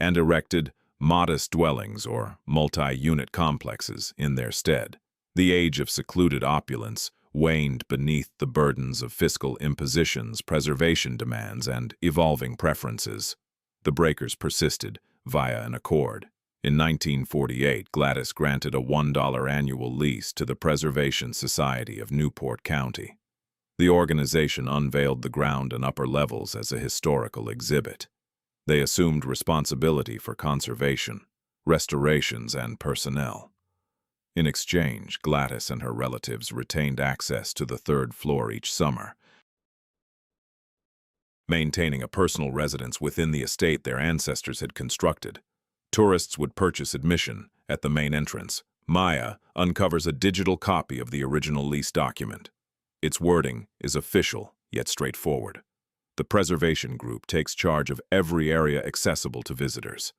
and erected modest dwellings or multi-unit complexes in their stead. The age of secluded opulence waned beneath the burdens of fiscal impositions, preservation demands, and evolving preferences. The Breakers persisted via an accord. In 1948, Gladys granted a $1 annual lease to the Preservation Society of Newport County. The organization unveiled the ground and upper levels as a historical exhibit. They assumed responsibility for conservation, restorations, and personnel. In exchange, Gladys and her relatives retained access to the third floor each summer, maintaining a personal residence within the estate their ancestors had constructed. Tourists would purchase admission at the main entrance. Maya uncovers a digital copy of the original lease document. Its wording is official, yet straightforward. The preservation group takes charge of every area accessible to visitors.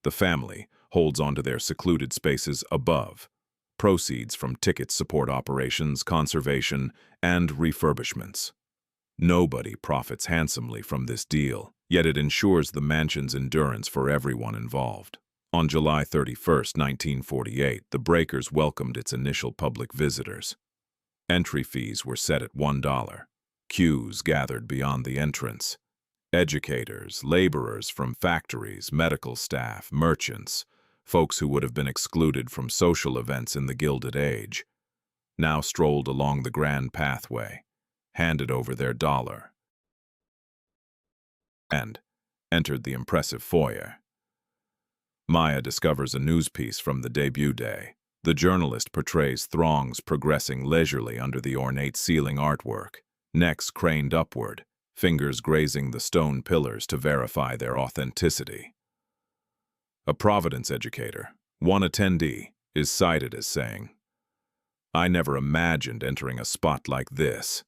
The family holds onto their secluded spaces above. Proceeds from tickets support operations, conservation, and refurbishments. Nobody profits handsomely from this deal, yet it ensures the mansion's endurance for everyone involved. On July 31, 1948, the Breakers welcomed its initial public visitors. Entry fees were set at $1. Queues gathered beyond the entrance. Educators, laborers from factories, medical staff, merchants, folks who would have been excluded from social events in the Gilded Age, now strolled along the grand pathway, handed over their dollar, and entered the impressive foyer. Maya discovers a news piece from the debut day. The journalist portrays throngs progressing leisurely under the ornate ceiling artwork, necks craned upward, fingers grazing the stone pillars to verify their authenticity. A Providence educator, one attendee, is cited as saying, "I never imagined entering a spot like this.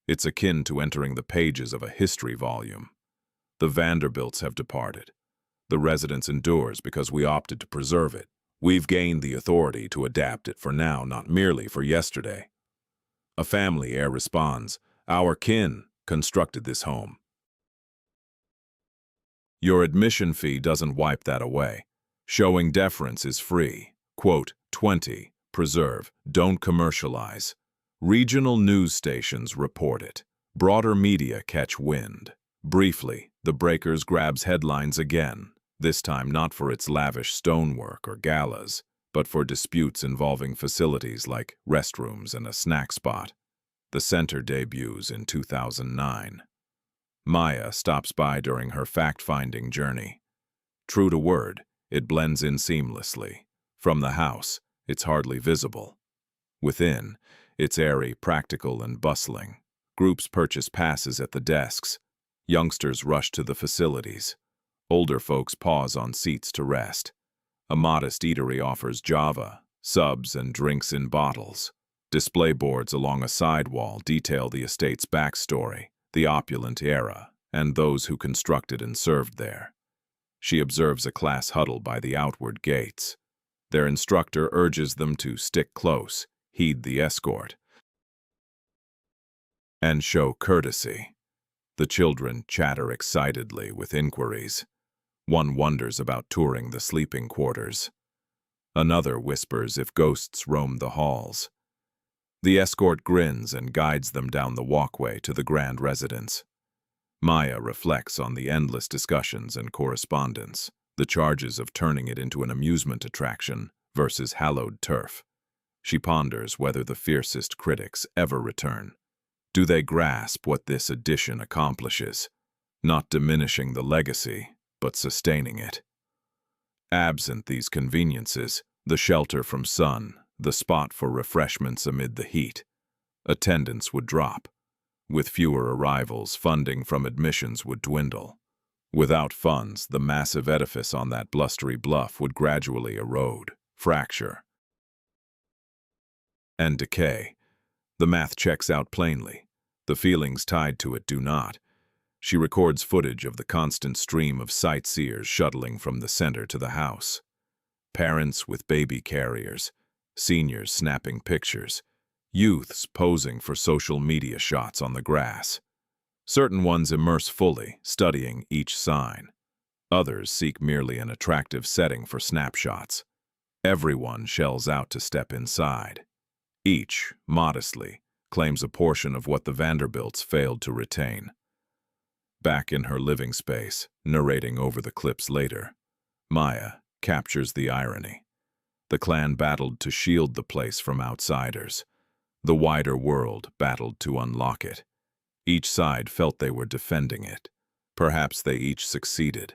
It's akin to entering the pages of a history volume. The Vanderbilts have departed. The residence endures because we opted to preserve it. We've gained the authority to adapt it for now, not merely for yesterday." A family heir responds, "Our kin constructed this home." Your admission fee doesn't wipe that away. Showing deference is free. Quote, 20. Preserve, don't commercialize. Regional news stations report it. Broader media catch wind. Briefly, the Breakers grabs headlines again, this time not for its lavish stonework or galas, but for disputes involving facilities like restrooms and a snack spot. The Center debuts in 2009. Maya stops by during her fact-finding journey. True to word, it blends in seamlessly. From the house, it's hardly visible. Within, it's airy, practical, and bustling. Groups purchase passes at the desks. Youngsters rush to the facilities. Older folks pause on seats to rest. A modest eatery offers java, subs, and drinks in bottles. Display boards along a sidewall detail the estate's backstory, the opulent era, and those who constructed and served there. She observes a class huddle by the outward gates. Their instructor urges them to stick close, heed the escort, and show courtesy. The children chatter excitedly with inquiries. One wonders about touring the sleeping quarters. Another whispers if ghosts roam the halls. The escort grins and guides them down the walkway to the grand residence. Maya reflects on the endless discussions and correspondence, the charges of turning it into an amusement attraction versus hallowed turf. She ponders whether the fiercest critics ever return. Do they grasp what this addition accomplishes? Not diminishing the legacy, but sustaining it. Absent these conveniences, the shelter from sun, the spot for refreshments amid the heat, attendance would drop. With fewer arrivals, funding from admissions would dwindle. Without funds, the massive edifice on that blustery bluff would gradually erode, fracture, and decay. The math checks out plainly. The feelings tied to it do not. She records footage of the constant stream of sightseers shuttling from the center to the house. Parents with baby carriers, seniors snapping pictures, youths posing for social media shots on the grass. Certain ones immerse fully, studying each sign. Others seek merely an attractive setting for snapshots. Everyone shells out to step inside. Each, modestly, claims a portion of what the Vanderbilts failed to retain. Back in her living space, narrating over the clips later, Maya captures the irony. The clan battled to shield the place from outsiders. The wider world battled to unlock it. Each side felt they were defending it. Perhaps they each succeeded.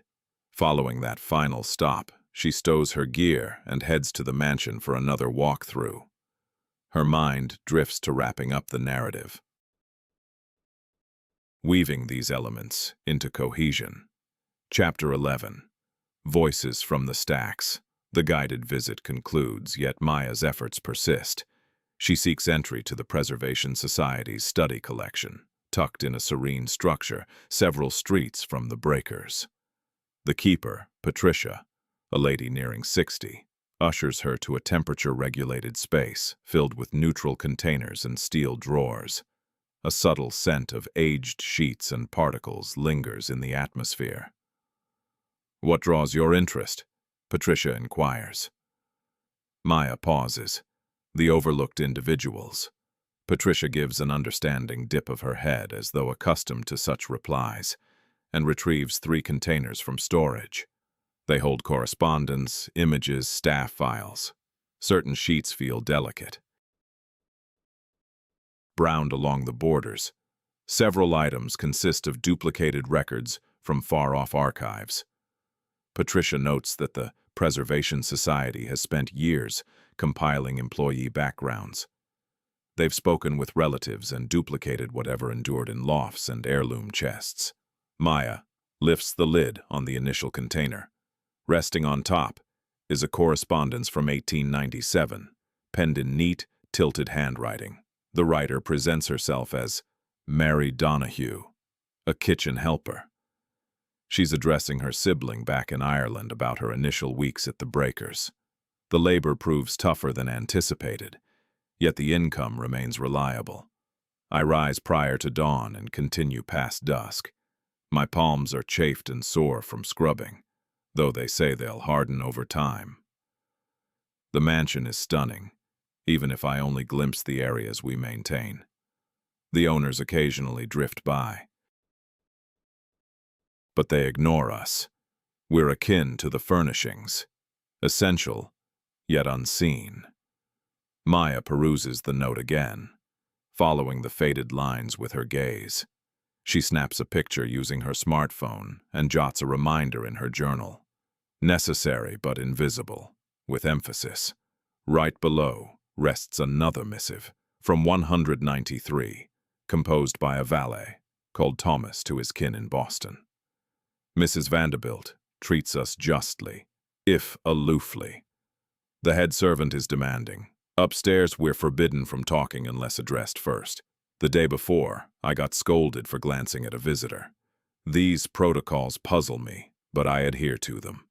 Following that final stop, she stows her gear and heads to the mansion for another walkthrough. Her mind drifts to wrapping up the narrative, weaving these elements into cohesion. Chapter 11. Voices from the Stacks. The guided visit concludes, yet Maya's efforts persist. She seeks entry to the Preservation Society's study collection, tucked in a serene structure several streets from the Breakers. The keeper, Patricia, a lady nearing 60, ushers her to a temperature-regulated space filled with neutral containers and steel drawers. A subtle scent of aged sheets and particles lingers in the atmosphere. "What draws your interest?" Patricia inquires. Maya pauses. The overlooked individuals. Patricia gives an understanding dip of her head as though accustomed to such replies. and retrieves 3 containers from storage. They hold correspondence, images, staff files. Certain sheets feel delicate, browned along the borders. Several items consist of duplicated records from far-off archives. Patricia notes that the Preservation Society has spent years compiling employee backgrounds. They've spoken with relatives and duplicated whatever endured in lofts and heirloom chests. Maya lifts the lid on the initial container. Resting on top is a correspondence from 1897, penned in neat, tilted handwriting. The writer presents herself as Mary Donahue, a kitchen helper. She's addressing her sibling back in Ireland about her initial weeks at the breakers. The labor proves tougher than anticipated, yet the income remains reliable. I rise prior to dawn and continue past dusk. My palms are chafed and sore from scrubbing, though they say they'll harden over time. The mansion is stunning, even if I only glimpse the areas we maintain. The owners occasionally drift by, but they ignore us. We're akin to the furnishings, essential, yet unseen. Maya peruses the note again, following the faded lines with her gaze. She snaps a picture using her smartphone and jots a reminder in her journal. Necessary but invisible, with emphasis. Right below rests another missive, from 193, composed by a valet, called Thomas to his kin in Boston. Mrs. Vanderbilt treats us justly, if aloofly. The head servant is demanding. Upstairs, we're forbidden from talking unless addressed first. The day before, I got scolded for glancing at a visitor. These protocols puzzle me, but I adhere to them.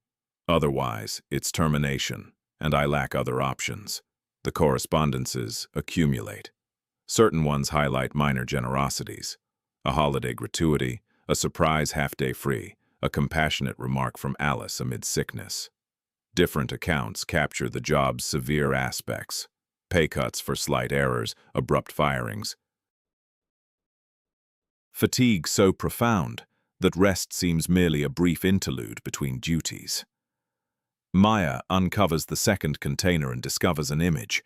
Otherwise, it's termination, and I lack other options. The correspondences accumulate. Certain ones highlight minor generosities. A holiday gratuity, a surprise half-day free, a compassionate remark from Alice amid sickness. Different accounts capture the job's severe aspects. Pay cuts for slight errors, abrupt firings. Fatigue so profound that rest seems merely a brief interlude between duties. Maya uncovers the second container and discovers an image.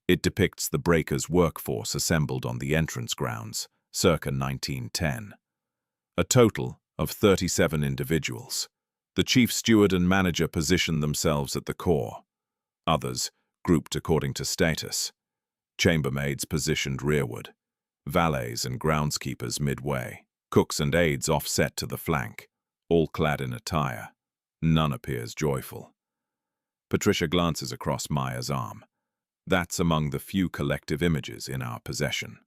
It depicts the breakers' workforce assembled on the entrance grounds, circa 1910. A total of 37 individuals. The chief steward and manager position themselves at the core. Others, grouped according to status. Chambermaids positioned rearward. Valets and groundskeepers midway. Cooks and aides offset to the flank, all clad in attire. None appears joyful. Patricia glances across Maya's arm. That's among the few collective images in our possession.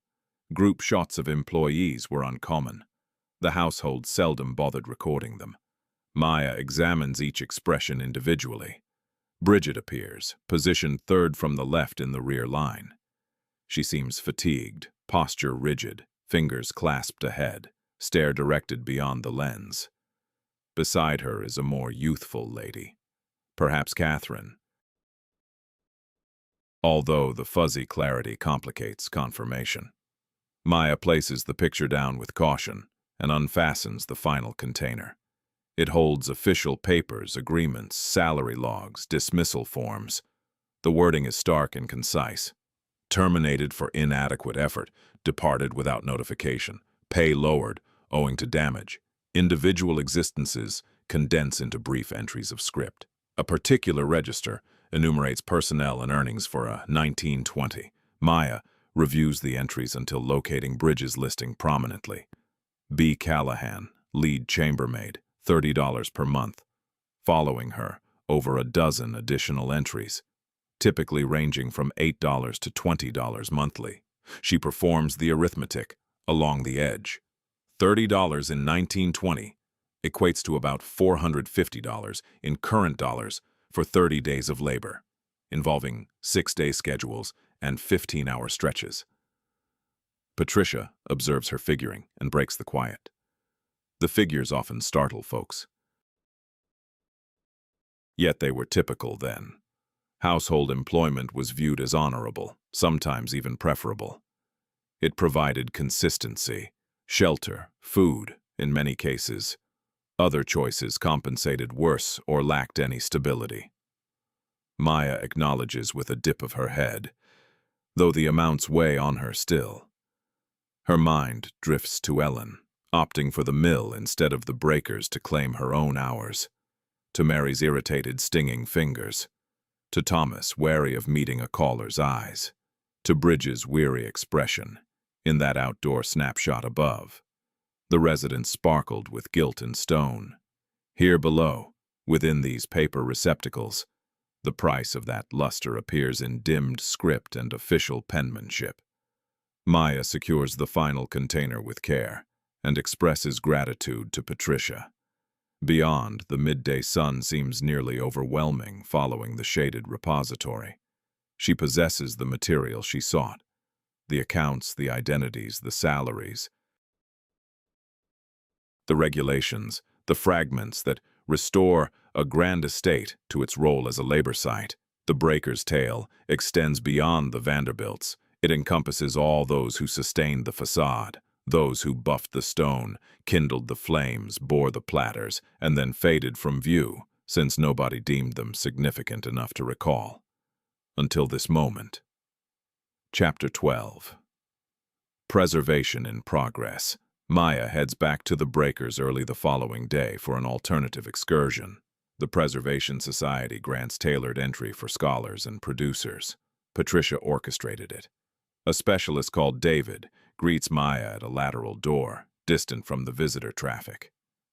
Group shots of employees were uncommon. The household seldom bothered recording them. Maya examines each expression individually. Bridget appears, positioned third from the left in the rear line. She seems fatigued, posture rigid, fingers clasped ahead, stare directed beyond the lens. Beside her is a more youthful lady, perhaps Catherine, although the fuzzy clarity complicates confirmation. Maya places the picture down with caution and unfastens the final container. It holds official papers, agreements, salary logs, dismissal forms. The wording is stark and concise. Terminated for inadequate effort, departed without notification, pay lowered, owing to damage. Individual existences condense into brief entries of script. A particular register enumerates personnel and earnings for a 1920. Maya reviews the entries until locating Bridges listing prominently. B. Callahan, lead chambermaid, $30 per month. Following her, over a dozen additional entries, typically ranging from $8 to $20 monthly. She performs the arithmetic along the edge. $30 in 1920 equates to about $450 in current dollars for 30 days of labor, involving 6-day schedules and 15-hour stretches. Patricia observes her figuring and breaks the quiet. The figures often startle folks. Yet they were typical then. Household employment was viewed as honorable, sometimes even preferable. It provided consistency, shelter, food, in many cases, Other choices compensated worse or lacked any stability. Maya acknowledges with a dip of her head, though the amounts weigh on her still. Her mind drifts to Ellen, opting for the mill instead of the breakers to claim her own hours, to Mary's irritated, stinging fingers, to Thomas, wary of meeting a caller's eyes, to Bridges' weary expression in that outdoor snapshot above. The residence sparkled with gilt and stone. Here below, within these paper receptacles, the price of that luster appears in dimmed script and official penmanship. Maya secures the final container with care and expresses gratitude to Patricia. Beyond, the midday sun seems nearly overwhelming following the shaded repository. She possesses the material she sought: the accounts, the identities, the salaries, the regulations, the fragments that restore a grand estate to its role as a labor site. The breaker's tale extends beyond the Vanderbilts. It encompasses all those who sustained the facade, those who buffed the stone, kindled the flames, bore the platters, and then faded from view, since nobody deemed them significant enough to recall. Until this moment. Chapter 12. Preservation in progress. Maya heads back to the breakers early the following day for an alternative excursion. The Preservation Society grants tailored entry for scholars and producers. Patricia orchestrated it. A specialist called David greets Maya at a lateral door, distant from the visitor traffic.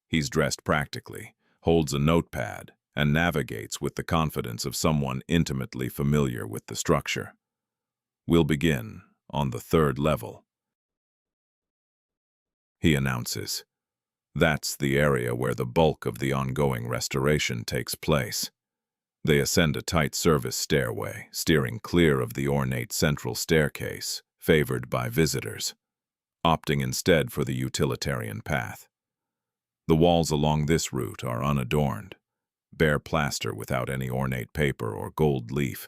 He's dressed practically, holds a notepad, and navigates with the confidence of someone intimately familiar with the structure. "We'll begin on the 3rd level," he announces. That's the area where the bulk of the ongoing restoration takes place. They ascend a tight service stairway, steering clear of the ornate central staircase, favored by visitors, opting instead for the utilitarian path. The walls along this route are unadorned, bare plaster without any ornate paper or gold leaf,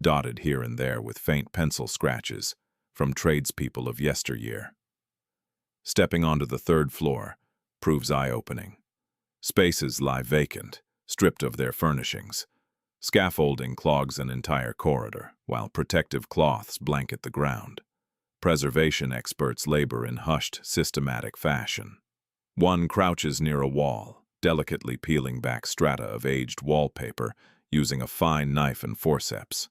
dotted here and there with faint pencil scratches from tradespeople of yesteryear. Stepping onto the 3rd floor proves eye-opening. Spaces lie vacant, stripped of their furnishings. Scaffolding clogs an entire corridor, while protective cloths blanket the ground. Preservation experts labor in hushed, systematic fashion. One crouches near a wall, delicately peeling back strata of aged wallpaper using a fine knife and forceps.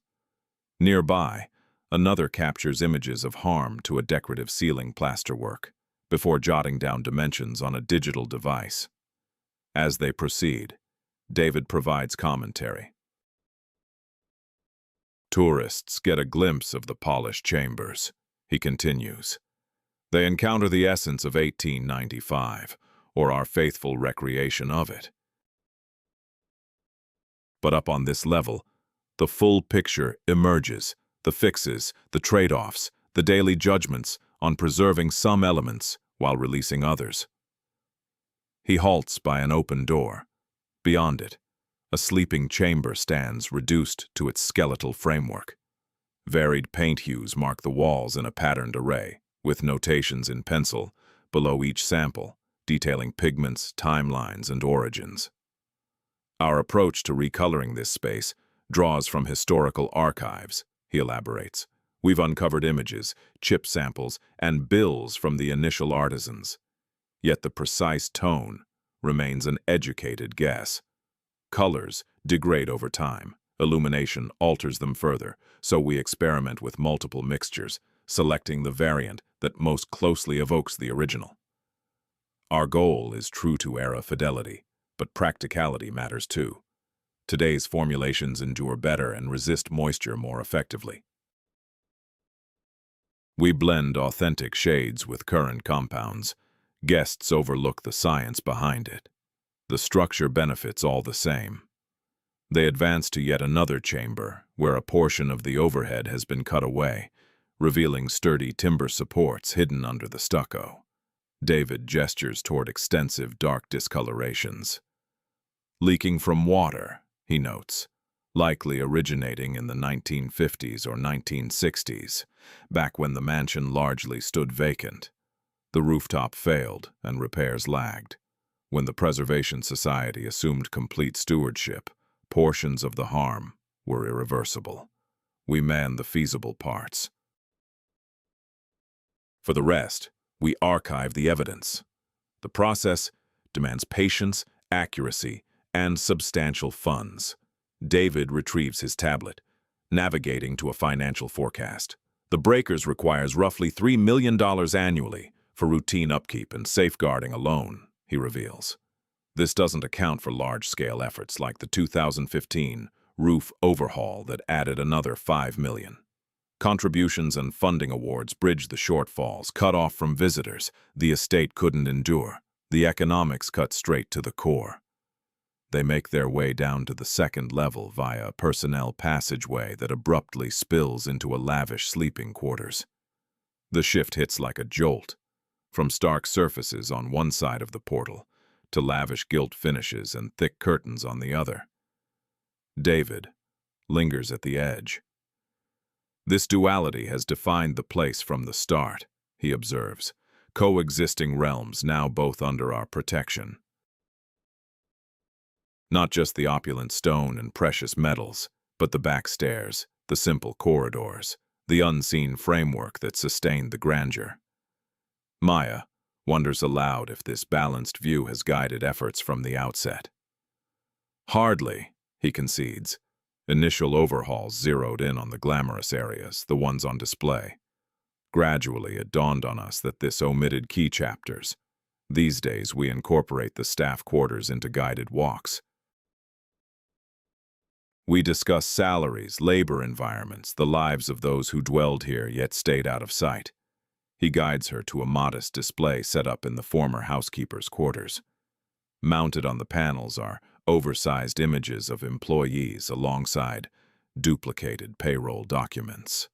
Nearby, another captures images of harm to a decorative ceiling plasterwork, before jotting down dimensions on a digital device. As they proceed, David provides commentary. Tourists get a glimpse of the polished chambers, he continues. They encounter the essence of 1895, or our faithful recreation of it. But up on this level, the full picture emerges: the fixes, the trade-offs, the daily judgments on preserving some elements while releasing others. He halts by an open door. Beyond it, a sleeping chamber stands reduced to its skeletal framework. Varied paint hues mark the walls in a patterned array, with notations in pencil below each sample, detailing pigments, timelines, and origins. Our approach to recoloring this space draws from historical archives, he elaborates. We've uncovered images, chip samples, and bills from the initial artisans. Yet the precise tone remains an educated guess. Colors degrade over time. Illumination alters them further, so we experiment with multiple mixtures, selecting the variant that most closely evokes the original. Our goal is true to era fidelity, but practicality matters too. Today's formulations endure better and resist moisture more effectively. We blend authentic shades with current compounds. Guests overlook the science behind it. The structure benefits all the same. They advance to yet another chamber, where a portion of the overhead has been cut away, revealing sturdy timber supports hidden under the stucco. David gestures toward extensive dark discolorations. Leaking from water, he notes, likely originating in the 1950s or 1960s, back when the mansion largely stood vacant. The rooftop failed and repairs lagged. When the Preservation Society assumed complete stewardship, portions of the harm were irreversible. We manned the feasible parts. For the rest, we archive the evidence. The process demands patience, accuracy, and substantial funds. David retrieves his tablet, navigating to a financial forecast. The breakers requires roughly $3 million annually for routine upkeep and safeguarding alone, he reveals. This doesn't account for large-scale efforts like the 2015 roof overhaul that added another $5 million. Contributions and funding awards bridge the shortfalls, cut off from visitors the estate couldn't endure. The economics cut straight to the core. They make their way down to the second level via a personnel passageway that abruptly spills into a lavish sleeping quarters. The shift hits like a jolt, from stark surfaces on one side of the portal to lavish gilt finishes and thick curtains on the other. David lingers at the edge. This duality has defined the place from the start, he observes, coexisting realms now both under our protection. Not just the opulent stone and precious metals, but the back stairs, the simple corridors, the unseen framework that sustained the grandeur. Maya wonders aloud if this balanced view has guided efforts from the outset. Hardly, he concedes. Initial overhauls zeroed in on the glamorous areas, the ones on display. Gradually, it dawned on us that this omitted key chapters. These days, we incorporate the staff quarters into guided walks. We discuss salaries, labor environments, the lives of those who dwelled here yet stayed out of sight. He guides her to a modest display set up in the former housekeeper's quarters. Mounted on the panels are oversized images of employees alongside duplicated payroll documents.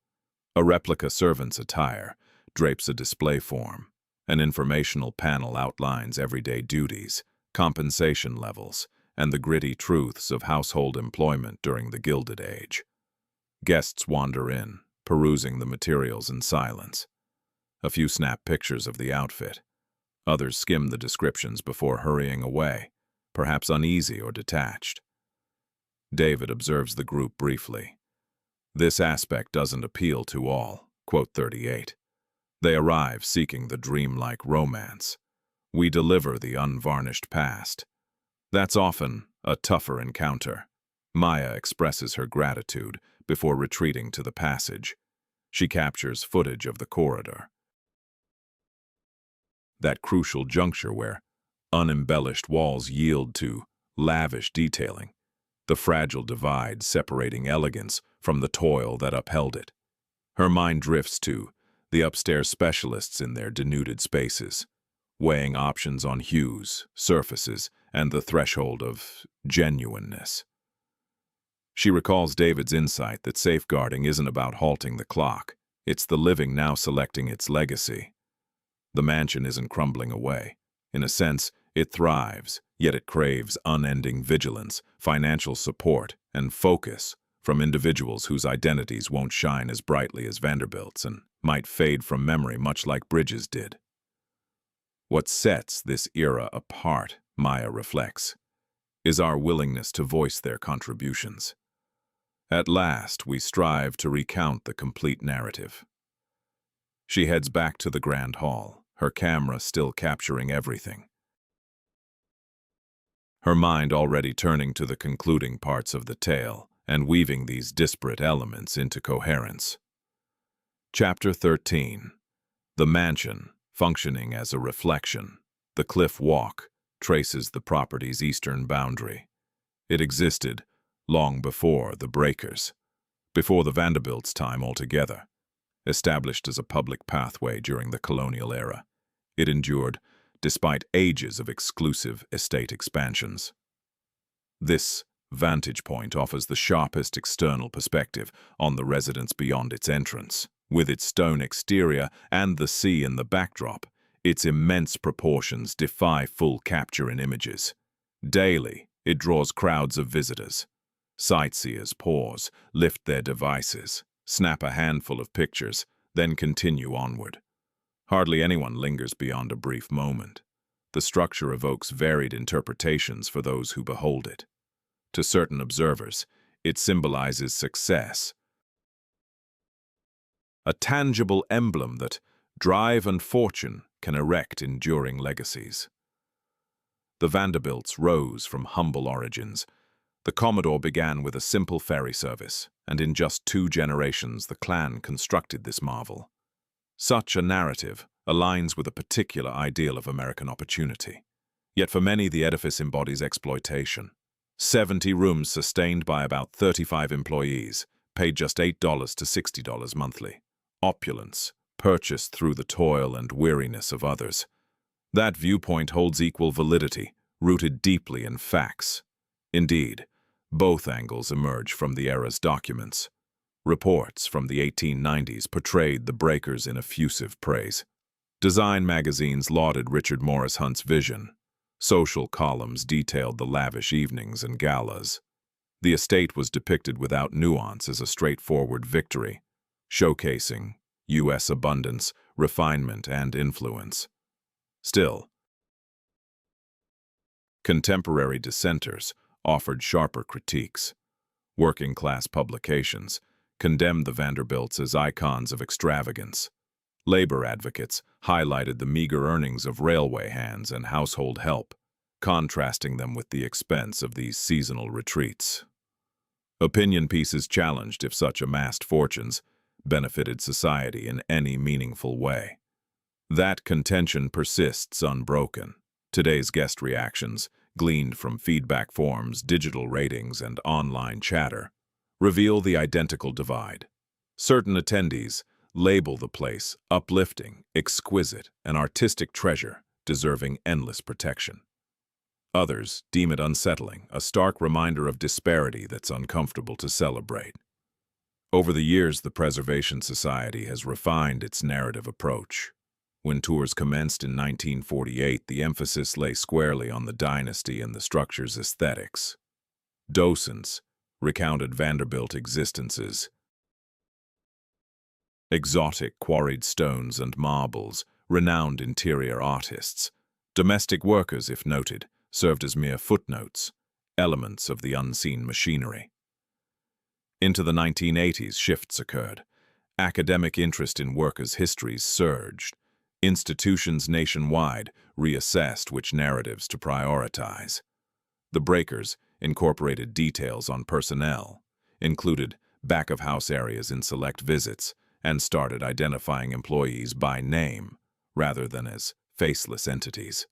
A replica servant's attire drapes a display form. An informational panel outlines everyday duties, compensation levels, and the gritty truths of household employment during the Gilded Age. Guests wander in, perusing the materials in silence. A few snap pictures of the outfit. Others skim the descriptions before hurrying away, perhaps uneasy or detached. David observes the group briefly. This aspect doesn't appeal to all. Quote 38. They arrive seeking the dreamlike romance. We deliver the unvarnished past. That's often a tougher encounter. Maya expresses her gratitude before retreating to the passage. She captures footage of the corridor. That crucial juncture where unembellished walls yield to lavish detailing, the fragile divide separating elegance from the toil that upheld it. Her mind drifts to the upstairs specialists in their denuded spaces, weighing options on hues, surfaces, and the threshold of genuineness. She recalls David's insight that safeguarding isn't about halting the clock, it's the living now selecting its legacy. The mansion isn't crumbling away. In a sense, it thrives, yet it craves unending vigilance, financial support, and focus from individuals whose identities won't shine as brightly as Vanderbilt's and might fade from memory much like Bridges did. What sets this era apart, Maya reflects, is our willingness to voice their contributions. At last, we strive to recount the complete narrative. She heads back to the grand hall, her camera still capturing everything. Her mind already turning to the concluding parts of the tale and weaving these disparate elements into coherence. Chapter 13. The mansion, functioning as a reflection. The cliff walk traces the property's eastern boundary. It existed long before the breakers, before the Vanderbilt's time altogether. Established as a public pathway during the colonial era, it endured despite ages of exclusive estate expansions. This vantage point offers the sharpest external perspective on the residence beyond its entrance. With its stone exterior and the sea in the backdrop, its immense proportions defy full capture in images. Daily, it draws crowds of visitors. Sightseers pause, lift their devices, snap a handful of pictures, then continue onward. Hardly anyone lingers beyond a brief moment. the structure evokes varied interpretations for those who behold it. To certain observers, it symbolizes success, a tangible emblem that drive and fortune can erect enduring legacies. The Vanderbilts rose from humble origins. The Commodore began with a simple ferry service, and in just 2 generations the clan constructed this marvel. Such a narrative aligns with a particular ideal of American opportunity. Yet for many, the edifice embodies exploitation. 70 rooms sustained by about 35 employees, paid just $8 to $60 monthly. Opulence, purchased through the toil and weariness of others. That viewpoint holds equal validity, rooted deeply in facts. Indeed, both angles emerge from the era's documents. Reports from the 1890s portrayed the breakers in effusive praise. Design magazines lauded Richard Morris Hunt's vision. Social columns detailed the lavish evenings and galas. The estate was depicted without nuance as a straightforward victory, showcasing U.S. abundance, refinement, and influence. Still, contemporary dissenters offered sharper critiques. Working-class publications condemned the Vanderbilts as icons of extravagance. Labor advocates highlighted the meager earnings of railway hands and household help, contrasting them with the expense of these seasonal retreats. Opinion pieces challenged if such amassed fortunes benefited society in any meaningful way. That contention persists unbroken. Today's guest reactions, gleaned from feedback forms, digital ratings, and online chatter, reveal the identical divide. Certain attendees label the place uplifting, exquisite, an artistic treasure deserving endless protection. Others deem it unsettling, a stark reminder of disparity that's uncomfortable to celebrate. Over the years, the Preservation Society has refined its narrative approach. When tours commenced in 1948, the emphasis lay squarely on the dynasty and the structure's aesthetics. Docents recounted Vanderbilt existences, exotic quarried stones and marbles, renowned interior artists. Domestic workers, if noted, served as mere footnotes, elements of the unseen machinery. Into the 1980s, shifts occurred. Academic interest in workers' histories surged. Institutions nationwide reassessed which narratives to prioritize. The breakers incorporated details on personnel, included back-of-house areas in select visits, and started identifying employees by name, rather than as faceless entities.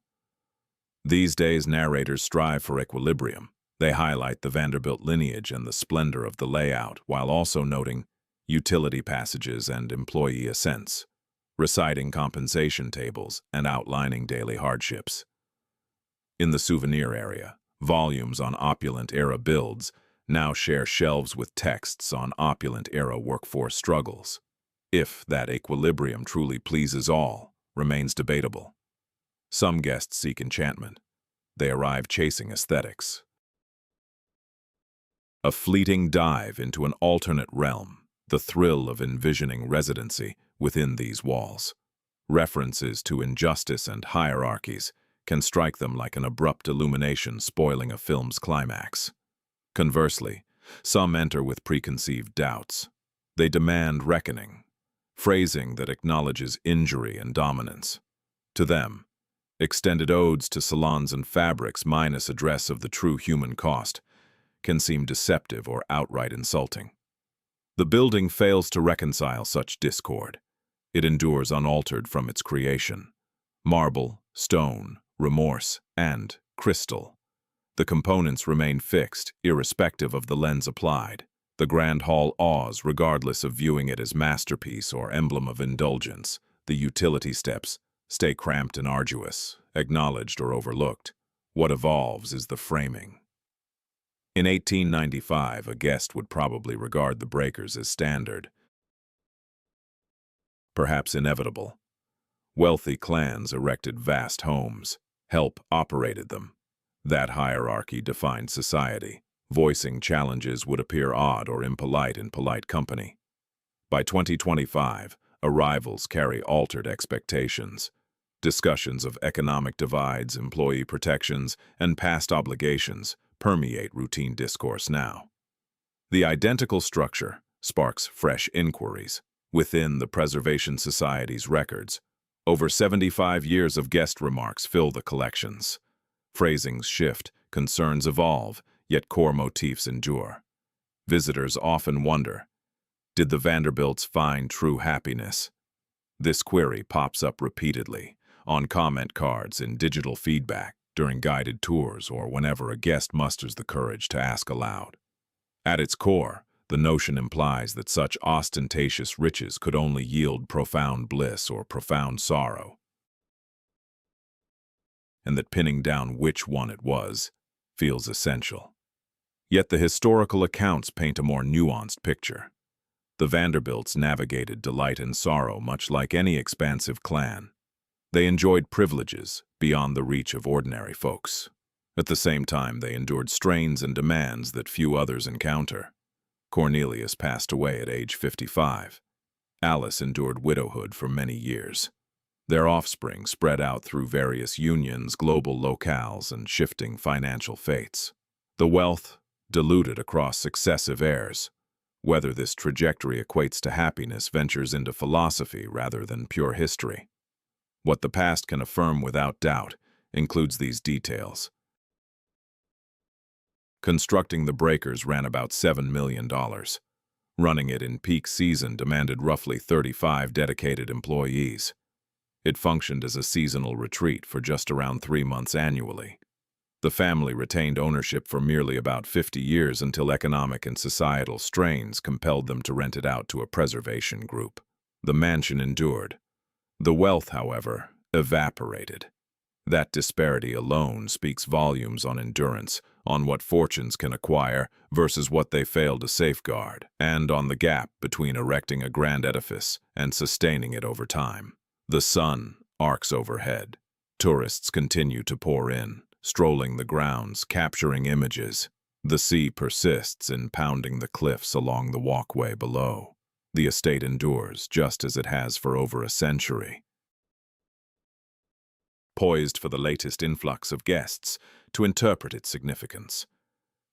These days, narrators strive for equilibrium. They highlight the Vanderbilt lineage and the splendor of the layout, while also noting utility passages and employee ascents, reciting compensation tables and outlining daily hardships. In the souvenir area, volumes on opulent-era builds now share shelves with texts on opulent-era workforce struggles. If that equilibrium truly pleases all remains debatable. Some guests seek enchantment. They arrive chasing aesthetics. A fleeting dive into an alternate realm, the thrill of envisioning residency within these walls. References to injustice and hierarchies can strike them like an abrupt illumination spoiling a film's climax. Conversely, some enter with preconceived doubts. They demand reckoning, phrasing that acknowledges injury and dominance. To them, extended odes to salons and fabrics minus address of the true human cost can seem deceptive or outright insulting. The building fails to reconcile such discord. It endures unaltered from its creation. Marble, stone, remorse, and crystal. The components remain fixed, irrespective of the lens applied. The Grand Hall awes regardless of viewing it as masterpiece or emblem of indulgence. The utility steps stay cramped and arduous, acknowledged or overlooked. What evolves is the framing. In 1895, a guest would probably regard the breakers as standard, perhaps inevitable. Wealthy clans erected vast homes. Help operated them. That hierarchy defined society. Voicing challenges would appear odd or impolite in polite company. By 2025, arrivals carry altered expectations. Discussions of economic divides, employee protections, and past obligations permeate routine discourse now. The identical structure sparks fresh inquiries within the Preservation Society's records. Over 75 years of guest remarks fill the collections. Phrasings shift, concerns evolve, yet core motifs endure. Visitors often wonder, did the Vanderbilts find true happiness? This query pops up repeatedly, on comment cards, in digital feedback, during guided tours, or whenever a guest musters the courage to ask aloud. At its core, the notion implies that such ostentatious riches could only yield profound bliss or profound sorrow, and that pinning down which one it was feels essential. Yet the historical accounts paint a more nuanced picture. The Vanderbilts navigated delight and sorrow much like any expansive clan. They enjoyed privileges beyond the reach of ordinary folks. At the same time, they endured strains and demands that few others encounter. Cornelius passed away at age 55. Alice endured widowhood for many years. Their offspring spread out through various unions, global locales, and shifting financial fates. The wealth diluted across successive heirs. Whether this trajectory equates to happiness ventures into philosophy rather than pure history. What the past can affirm without doubt includes these details. Constructing the breakers ran about $7 million. Running it in peak season demanded roughly 35 dedicated employees. It functioned as a seasonal retreat for just around 3 months annually. The family retained ownership for merely about 50 years until economic and societal strains compelled them to rent it out to a preservation group. The mansion endured. The wealth, however, evaporated. That disparity alone speaks volumes on endurance, on what fortunes can acquire versus what they fail to safeguard, and on the gap between erecting a grand edifice and sustaining it over time. The sun arcs overhead. Tourists continue to pour in, strolling the grounds, capturing images. The sea persists in pounding the cliffs along the walkway below. The estate endures just as it has for over a century. Poised for the latest influx of guests to interpret its significance.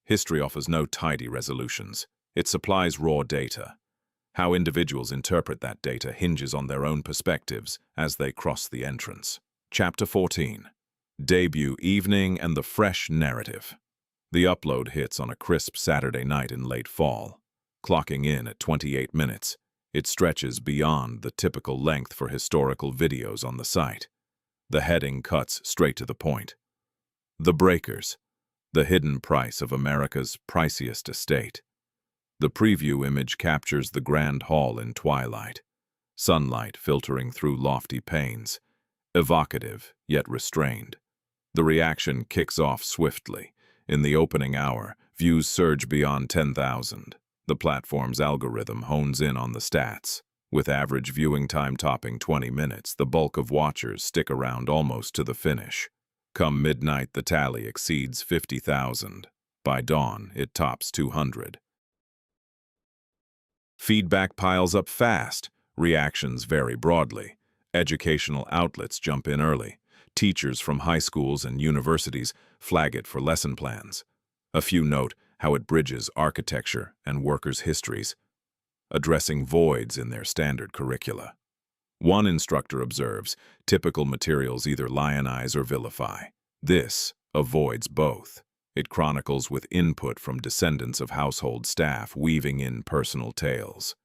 History offers no tidy resolutions. It supplies raw data. How individuals interpret that data hinges on their own perspectives as they cross the entrance. Chapter 14. Debut Evening and the Fresh Narrative. The upload hits on a crisp Saturday night in late fall. Clocking in at 28 minutes, it stretches beyond the typical length for historical videos on the site. The heading cuts straight to the point. The Breakers, the hidden price of America's priciest estate. The preview image captures the grand hall in twilight, sunlight filtering through lofty panes, evocative yet restrained. The reaction kicks off swiftly. In the opening hour, views surge beyond 10,000. The platform's algorithm hones in on the stats. With average viewing time topping 20 minutes, the bulk of watchers stick around almost to the finish. Come midnight, the tally exceeds 50,000. By dawn, it tops 200. Feedback piles up fast. Reactions vary broadly. Educational outlets jump in early. Teachers from high schools and universities flag it for lesson plans. A few note how it bridges architecture and workers' histories, addressing voids in their standard curricula. One instructor observes, typical materials either lionize or vilify. This avoids both. It chronicles with input from descendants of household staff, weaving in personal tales.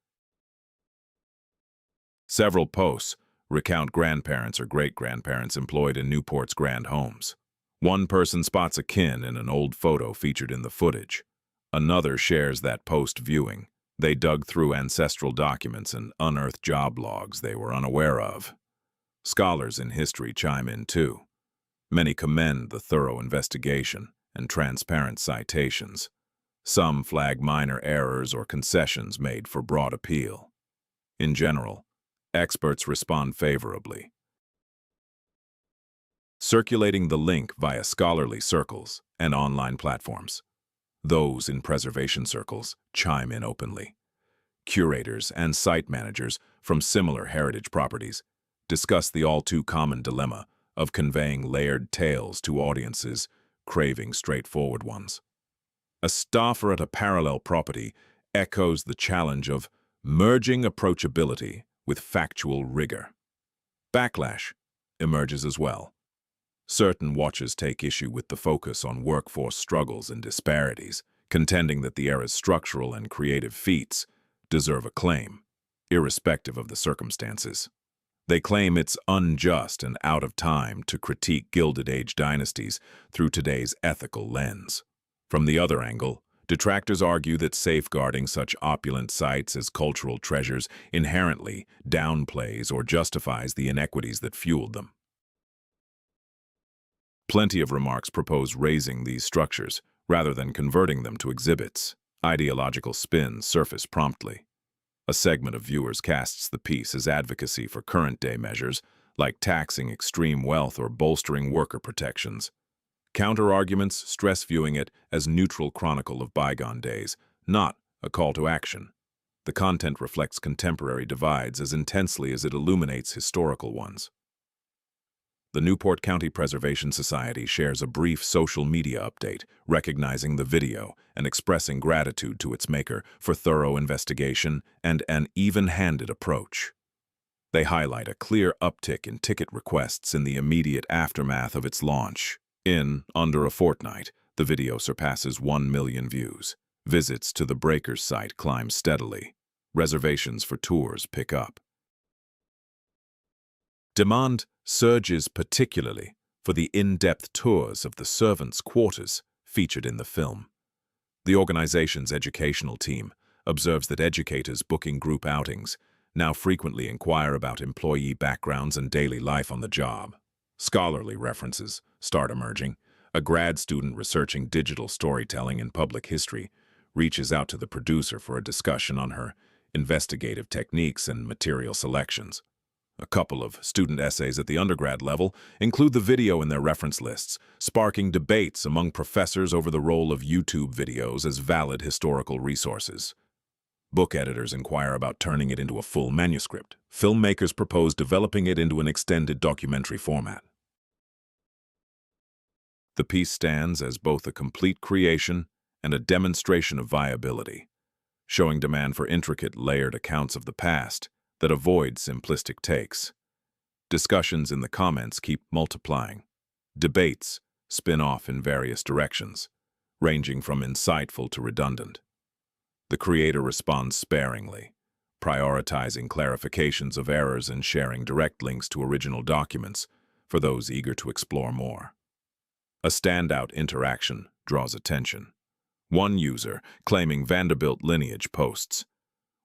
Several posts recount grandparents or great-grandparents employed in Newport's grand homes. One person spots a kin in an old photo featured in the footage. Another shares that post-viewing. They dug through ancestral documents and unearthed job logs they were unaware of. Scholars in history chime in too. Many commend the thorough investigation and transparent citations. Some flag minor errors or concessions made for broad appeal. In general, experts respond favorably, circulating the link via scholarly circles and online platforms. Those in preservation circles chime in openly. Curators and site managers from similar heritage properties discuss the all-too-common dilemma of conveying layered tales to audiences craving straightforward ones. A staffer at a parallel property echoes the challenge of merging approachability with factual rigor. Backlash emerges as well. Certain watchers take issue with the focus on workforce struggles and disparities, contending that the era's structural and creative feats deserve acclaim, irrespective of the circumstances. They claim it's unjust and out of time to critique Gilded Age dynasties through today's ethical lens. From the other angle, detractors argue that safeguarding such opulent sites as cultural treasures inherently downplays or justifies the inequities that fueled them. Plenty of remarks propose razing these structures rather than converting them to exhibits. Ideological spins surface promptly. A segment of viewers casts the piece as advocacy for current-day measures, like taxing extreme wealth or bolstering worker protections. Counter-arguments stress viewing it as neutral chronicle of bygone days, not a call to action. The content reflects contemporary divides as intensely as it illuminates historical ones. The Newport County Preservation Society shares a brief social media update, recognizing the video and expressing gratitude to its maker for thorough investigation and an even-handed approach. They highlight a clear uptick in ticket requests in the immediate aftermath of its launch. In under a fortnight, the video surpasses 1 million views. Visits to the Breakers site climb steadily. Reservations for tours pick up. Demand surges particularly for the in-depth tours of the servants' quarters featured in the film. The organization's educational team observes that educators booking group outings now frequently inquire about employee backgrounds and daily life on the job. Scholarly references start emerging. A grad student researching digital storytelling and public history reaches out to the producer for a discussion on her investigative techniques and material selections. A couple of student essays at the undergrad level include the video in their reference lists, sparking debates among professors over the role of YouTube videos as valid historical resources. Book editors inquire about turning it into a full manuscript. Filmmakers propose developing it into an extended documentary format. The piece stands as both a complete creation and a demonstration of viability, showing demand for intricate, layered accounts of the past that avoid simplistic takes. Discussions in the comments keep multiplying. Debates spin off in various directions, ranging from insightful to redundant. The creator responds sparingly, prioritizing clarifications of errors and sharing direct links to original documents for those eager to explore more. A standout interaction draws attention. One user, claiming Vanderbilt lineage, posts,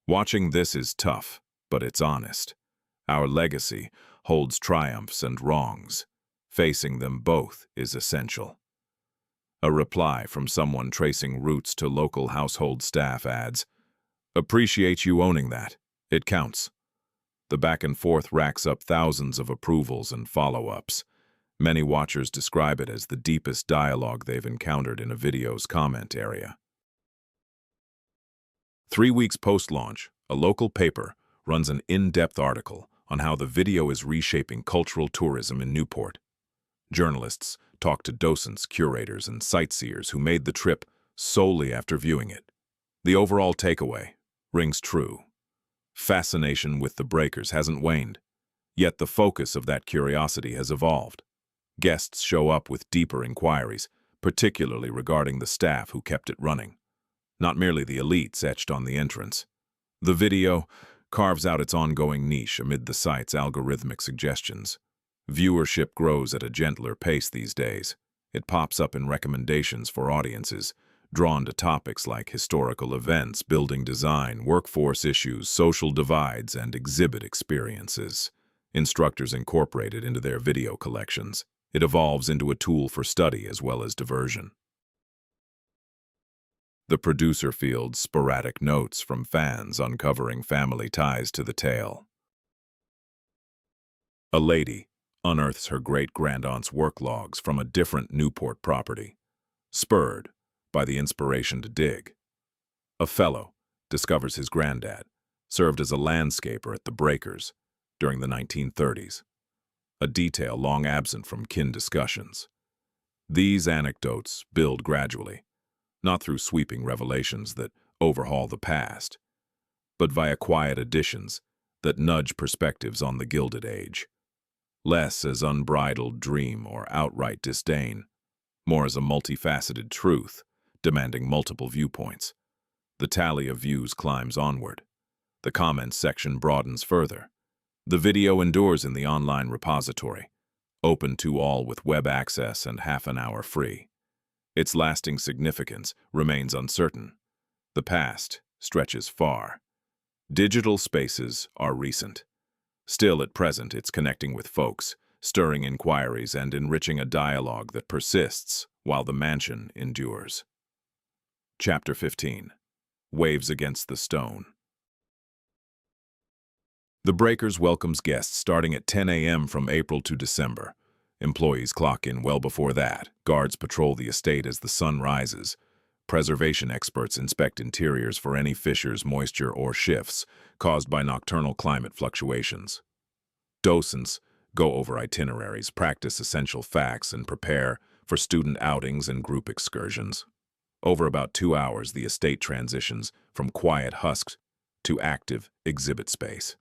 "Watching this is tough, but it's honest. Our legacy holds triumphs and wrongs. Facing them both is essential." A reply from someone tracing roots to local household staff adds, "Appreciate you owning that. It counts." The back and forth racks up thousands of approvals and follow-ups. Many watchers describe it as the deepest dialogue they've encountered in a video's comment area. 3 weeks post-launch, a local paper runs an in-depth article on how the video is reshaping cultural tourism in Newport. Journalists talk to docents, curators, and sightseers who made the trip solely after viewing it. The overall takeaway rings true. Fascination with the Breakers hasn't waned, yet the focus of that curiosity has evolved. Guests show up with deeper inquiries, particularly regarding the staff who kept it running, not merely the elites etched on the entrance. The video carves out its ongoing niche amid the site's algorithmic suggestions. Viewership grows at a gentler pace these days. It pops up in recommendations for audiences, drawn to topics like historical events, building design, workforce issues, social divides, and exhibit experiences. Instructors incorporate it into their video collections. It evolves into a tool for study as well as diversion. The producer fields sporadic notes from fans uncovering family ties to the tale. A lady unearths her great-grandaunt's work logs from a different Newport property, spurred by the inspiration to dig. A fellow discovers his granddad served as a landscaper at the Breakers, during the 1930s, a detail long absent from kin discussions. These anecdotes build gradually, not through sweeping revelations that overhaul the past, but via quiet additions that nudge perspectives on the Gilded Age, less as unbridled dream or outright disdain, more as a multifaceted truth, demanding multiple viewpoints. The tally of views climbs onward. The comments section broadens further. The video endures in the online repository, open to all with web access and half an hour free. Its lasting significance remains uncertain. The past stretches far. Digital spaces are recent. Still at present, it's connecting with folks, stirring inquiries and enriching a dialogue that persists while the mansion endures. Chapter 15. Waves Against the Stone. The Breakers welcomes guests starting at 10 a.m. from April to December. Employees clock in well before that. Guards patrol the estate as the sun rises. Preservation experts inspect interiors for any fissures, moisture, or shifts caused by nocturnal climate fluctuations. Docents go over itineraries, practice essential facts, and prepare for student outings and group excursions. Over about 2 hours, the estate transitions from quiet husks to active exhibit space.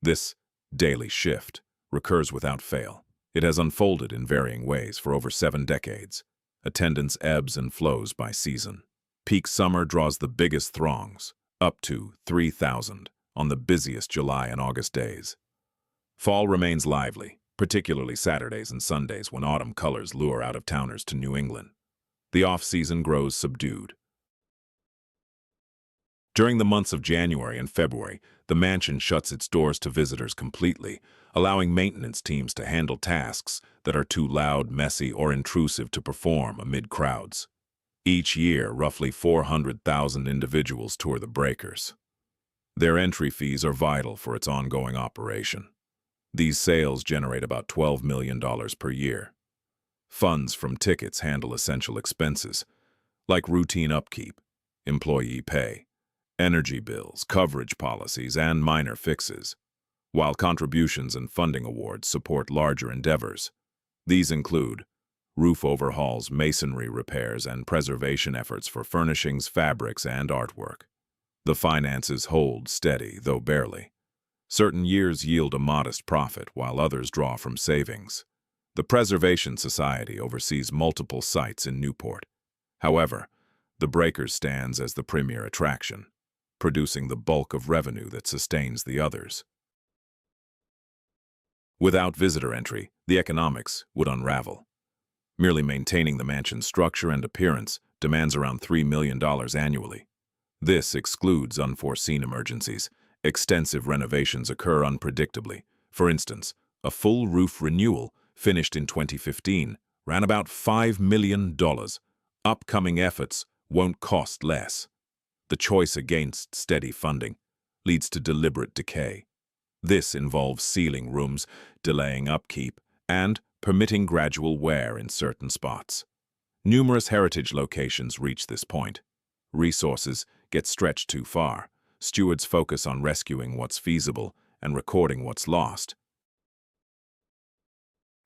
This daily shift recurs without fail. It has unfolded in varying ways for over 7 decades. Attendance ebbs and flows by season. Peak summer draws the biggest throngs, up to 3,000 on the busiest July and August days. Fall remains lively, particularly Saturdays and Sundays when autumn colors lure out-of-towners to New England. The off-season grows subdued. During the months of January and February, the mansion shuts its doors to visitors completely, allowing maintenance teams to handle tasks that are too loud, messy, or intrusive to perform amid crowds. Each year, roughly 400,000 individuals tour the Breakers. Their entry fees are vital for its ongoing operation. These sales generate about $12 million per year. Funds from tickets handle essential expenses, like routine upkeep, employee pay, energy bills, coverage policies, and minor fixes, while contributions and funding awards support larger endeavors. These include roof overhauls, masonry repairs, and preservation efforts for furnishings, fabrics, and artwork. The finances hold steady, though barely. Certain years yield a modest profit, while others draw from savings. The Preservation Society oversees multiple sites in Newport. However, the Breakers stands as the premier attraction, producing the bulk of revenue that sustains the others. Without visitor entry, the economics would unravel. Merely maintaining the mansion's structure and appearance demands around $3 million annually. This excludes unforeseen emergencies. Extensive renovations occur unpredictably. For instance, a full roof renewal, finished in 2015, ran about $5 million. Upcoming efforts won't cost less. The choice against steady funding leads to deliberate decay. This involves sealing rooms, delaying upkeep, and permitting gradual wear in certain spots. Numerous heritage locations reach this point. Resources get stretched too far. Stewards focus on rescuing what's feasible and recording what's lost.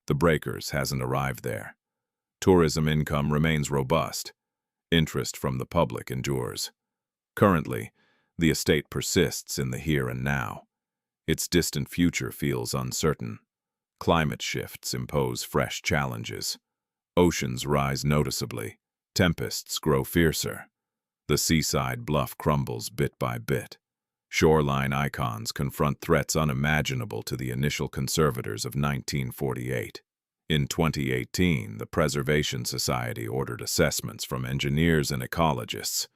The Breakers hasn't arrived there. Tourism income remains robust. Interest from the public endures. Currently, the estate persists in the here and now. Its distant future feels uncertain. Climate shifts impose fresh challenges. Oceans rise noticeably. Tempests grow fiercer. The seaside bluff crumbles bit by bit. Shoreline icons confront threats unimaginable to the initial conservators of 1948. In 2018, the Preservation Society ordered assessments from engineers and ecologists.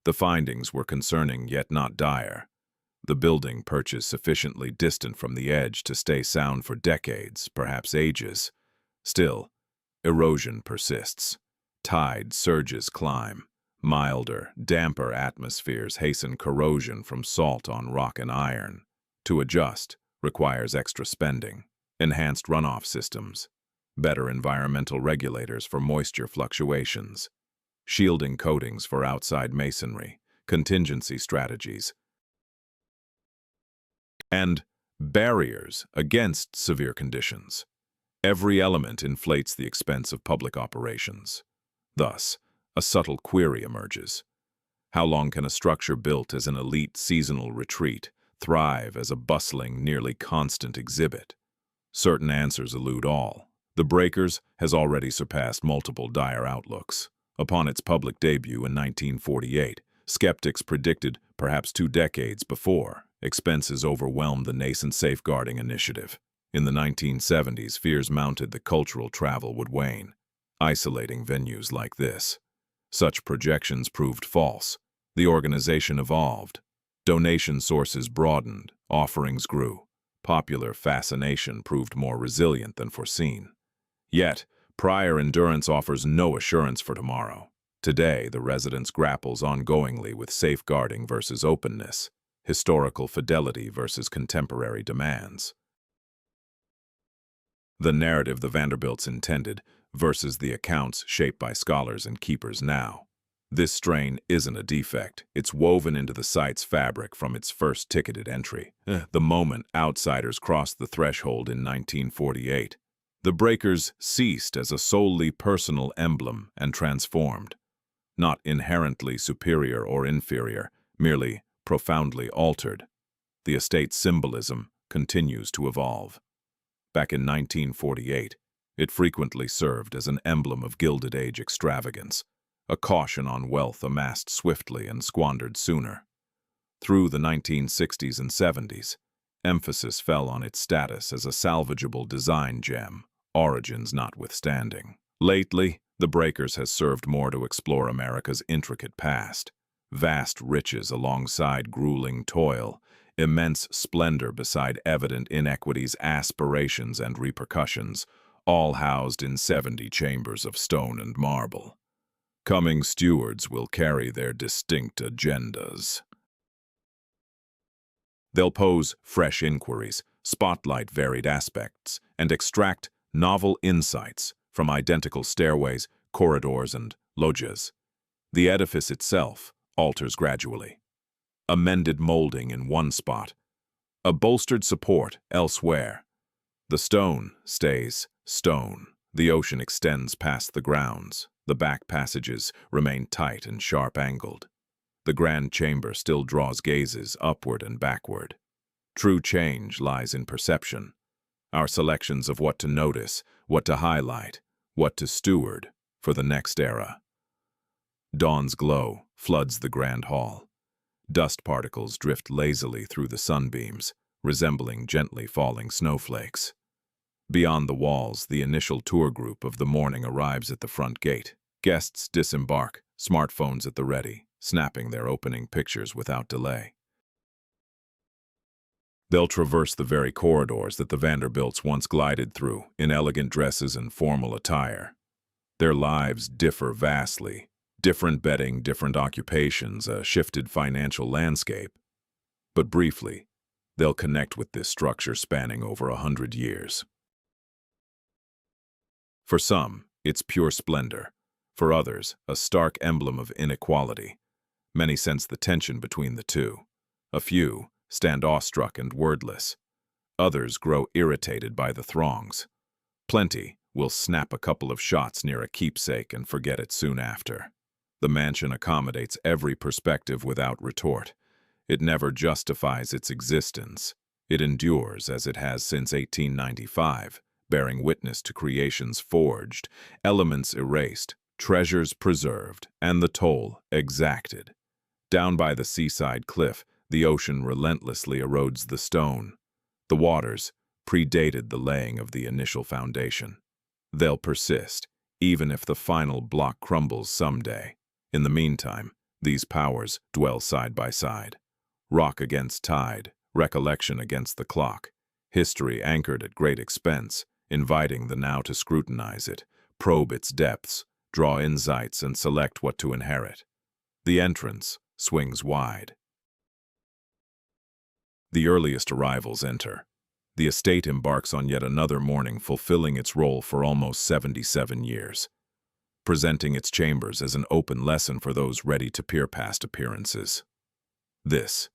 The findings were concerning yet not dire. The building perches sufficiently distant from the edge to stay sound for decades, perhaps ages. Still, erosion persists. Tide surges climb. Milder, damper atmospheres hasten corrosion from salt on rock and iron. To adjust requires extra spending, enhanced runoff systems, better environmental regulators for moisture fluctuations, shielding coatings for outside masonry, contingency strategies, and barriers against severe conditions. Every element inflates the expense of public operations. Thus, a subtle query emerges. How long can a structure built as an elite seasonal retreat thrive as a bustling, nearly constant exhibit? Certain answers elude all. The Breakers has already surpassed multiple dire outlooks. Upon its public debut in 1948, skeptics predicted, perhaps 2 decades before, expenses overwhelmed the nascent safeguarding initiative. In the 1970s, fears mounted that cultural travel would wane, isolating venues like this. Such projections proved false. The organization evolved. Donation sources broadened, offerings grew. Popular fascination proved more resilient than foreseen. Yet, prior endurance offers no assurance for tomorrow. Today, the residence grapples ongoingly with safeguarding versus openness, historical fidelity versus contemporary demands. The narrative the Vanderbilts intended versus the accounts shaped by scholars and keepers now. This strain isn't a defect. It's woven into the site's fabric from its first ticketed entry, the moment outsiders crossed the threshold in 1948. The Breakers ceased as a solely personal emblem and transformed. Not inherently superior or inferior, merely profoundly altered. The estate's symbolism continues to evolve. Back in 1948, it frequently served as an emblem of Gilded Age extravagance, a caution on wealth amassed swiftly and squandered sooner. Through the 1960s and 70s, emphasis fell on its status as a salvageable design gem, origins notwithstanding. Lately, the Breakers has served more to explore America's intricate past. Vast riches alongside grueling toil, immense splendor beside evident inequities, aspirations, and repercussions, all housed in 70 chambers of stone and marble. Coming stewards will carry their distinct agendas. They'll pose fresh inquiries, spotlight varied aspects, and extract novel insights from identical stairways, corridors, and loggias. The edifice itself alters gradually. A mended molding in one spot, a bolstered support elsewhere. The stone stays stone. The ocean extends past the grounds. The back passages remain tight and sharp-angled. The grand chamber still draws gazes upward and backward. True change lies in perception. Our selections of what to notice, what to highlight, what to steward for the next era. Dawn's glow floods the grand hall. Dust particles drift lazily through the sunbeams, resembling gently falling snowflakes. Beyond the walls, the initial tour group of the morning arrives at the front gate. Guests disembark, smartphones at the ready, snapping their opening pictures without delay. They'll traverse the very corridors that the Vanderbilts once glided through, in elegant dresses and formal attire. Their lives differ vastly. Different bedding, different occupations, a shifted financial landscape. But briefly, they'll connect with this structure spanning over 100 years. For some, it's pure splendor. For others, a stark emblem of inequality. Many sense the tension between the two. A few stand awestruck and wordless. Others grow irritated by the throngs. Plenty will snap a couple of shots near a keepsake and forget it soon after. The mansion accommodates every perspective without retort. It never justifies its existence. It endures as it has since 1895, bearing witness to creations forged, elements erased, treasures preserved, and the toll exacted. Down by the seaside cliff, the ocean relentlessly erodes the stone. The waters predated the laying of the initial foundation. They'll persist, even if the final block crumbles someday. In the meantime, these powers dwell side by side. Rock against tide, recollection against the clock. History anchored at great expense, inviting the now to scrutinize it, probe its depths, draw insights, and select what to inherit. The entrance swings wide. The earliest arrivals enter. The estate embarks on yet another morning, fulfilling its role for almost 77 years. Presenting its chambers as an open lesson for those ready to peer past appearances. This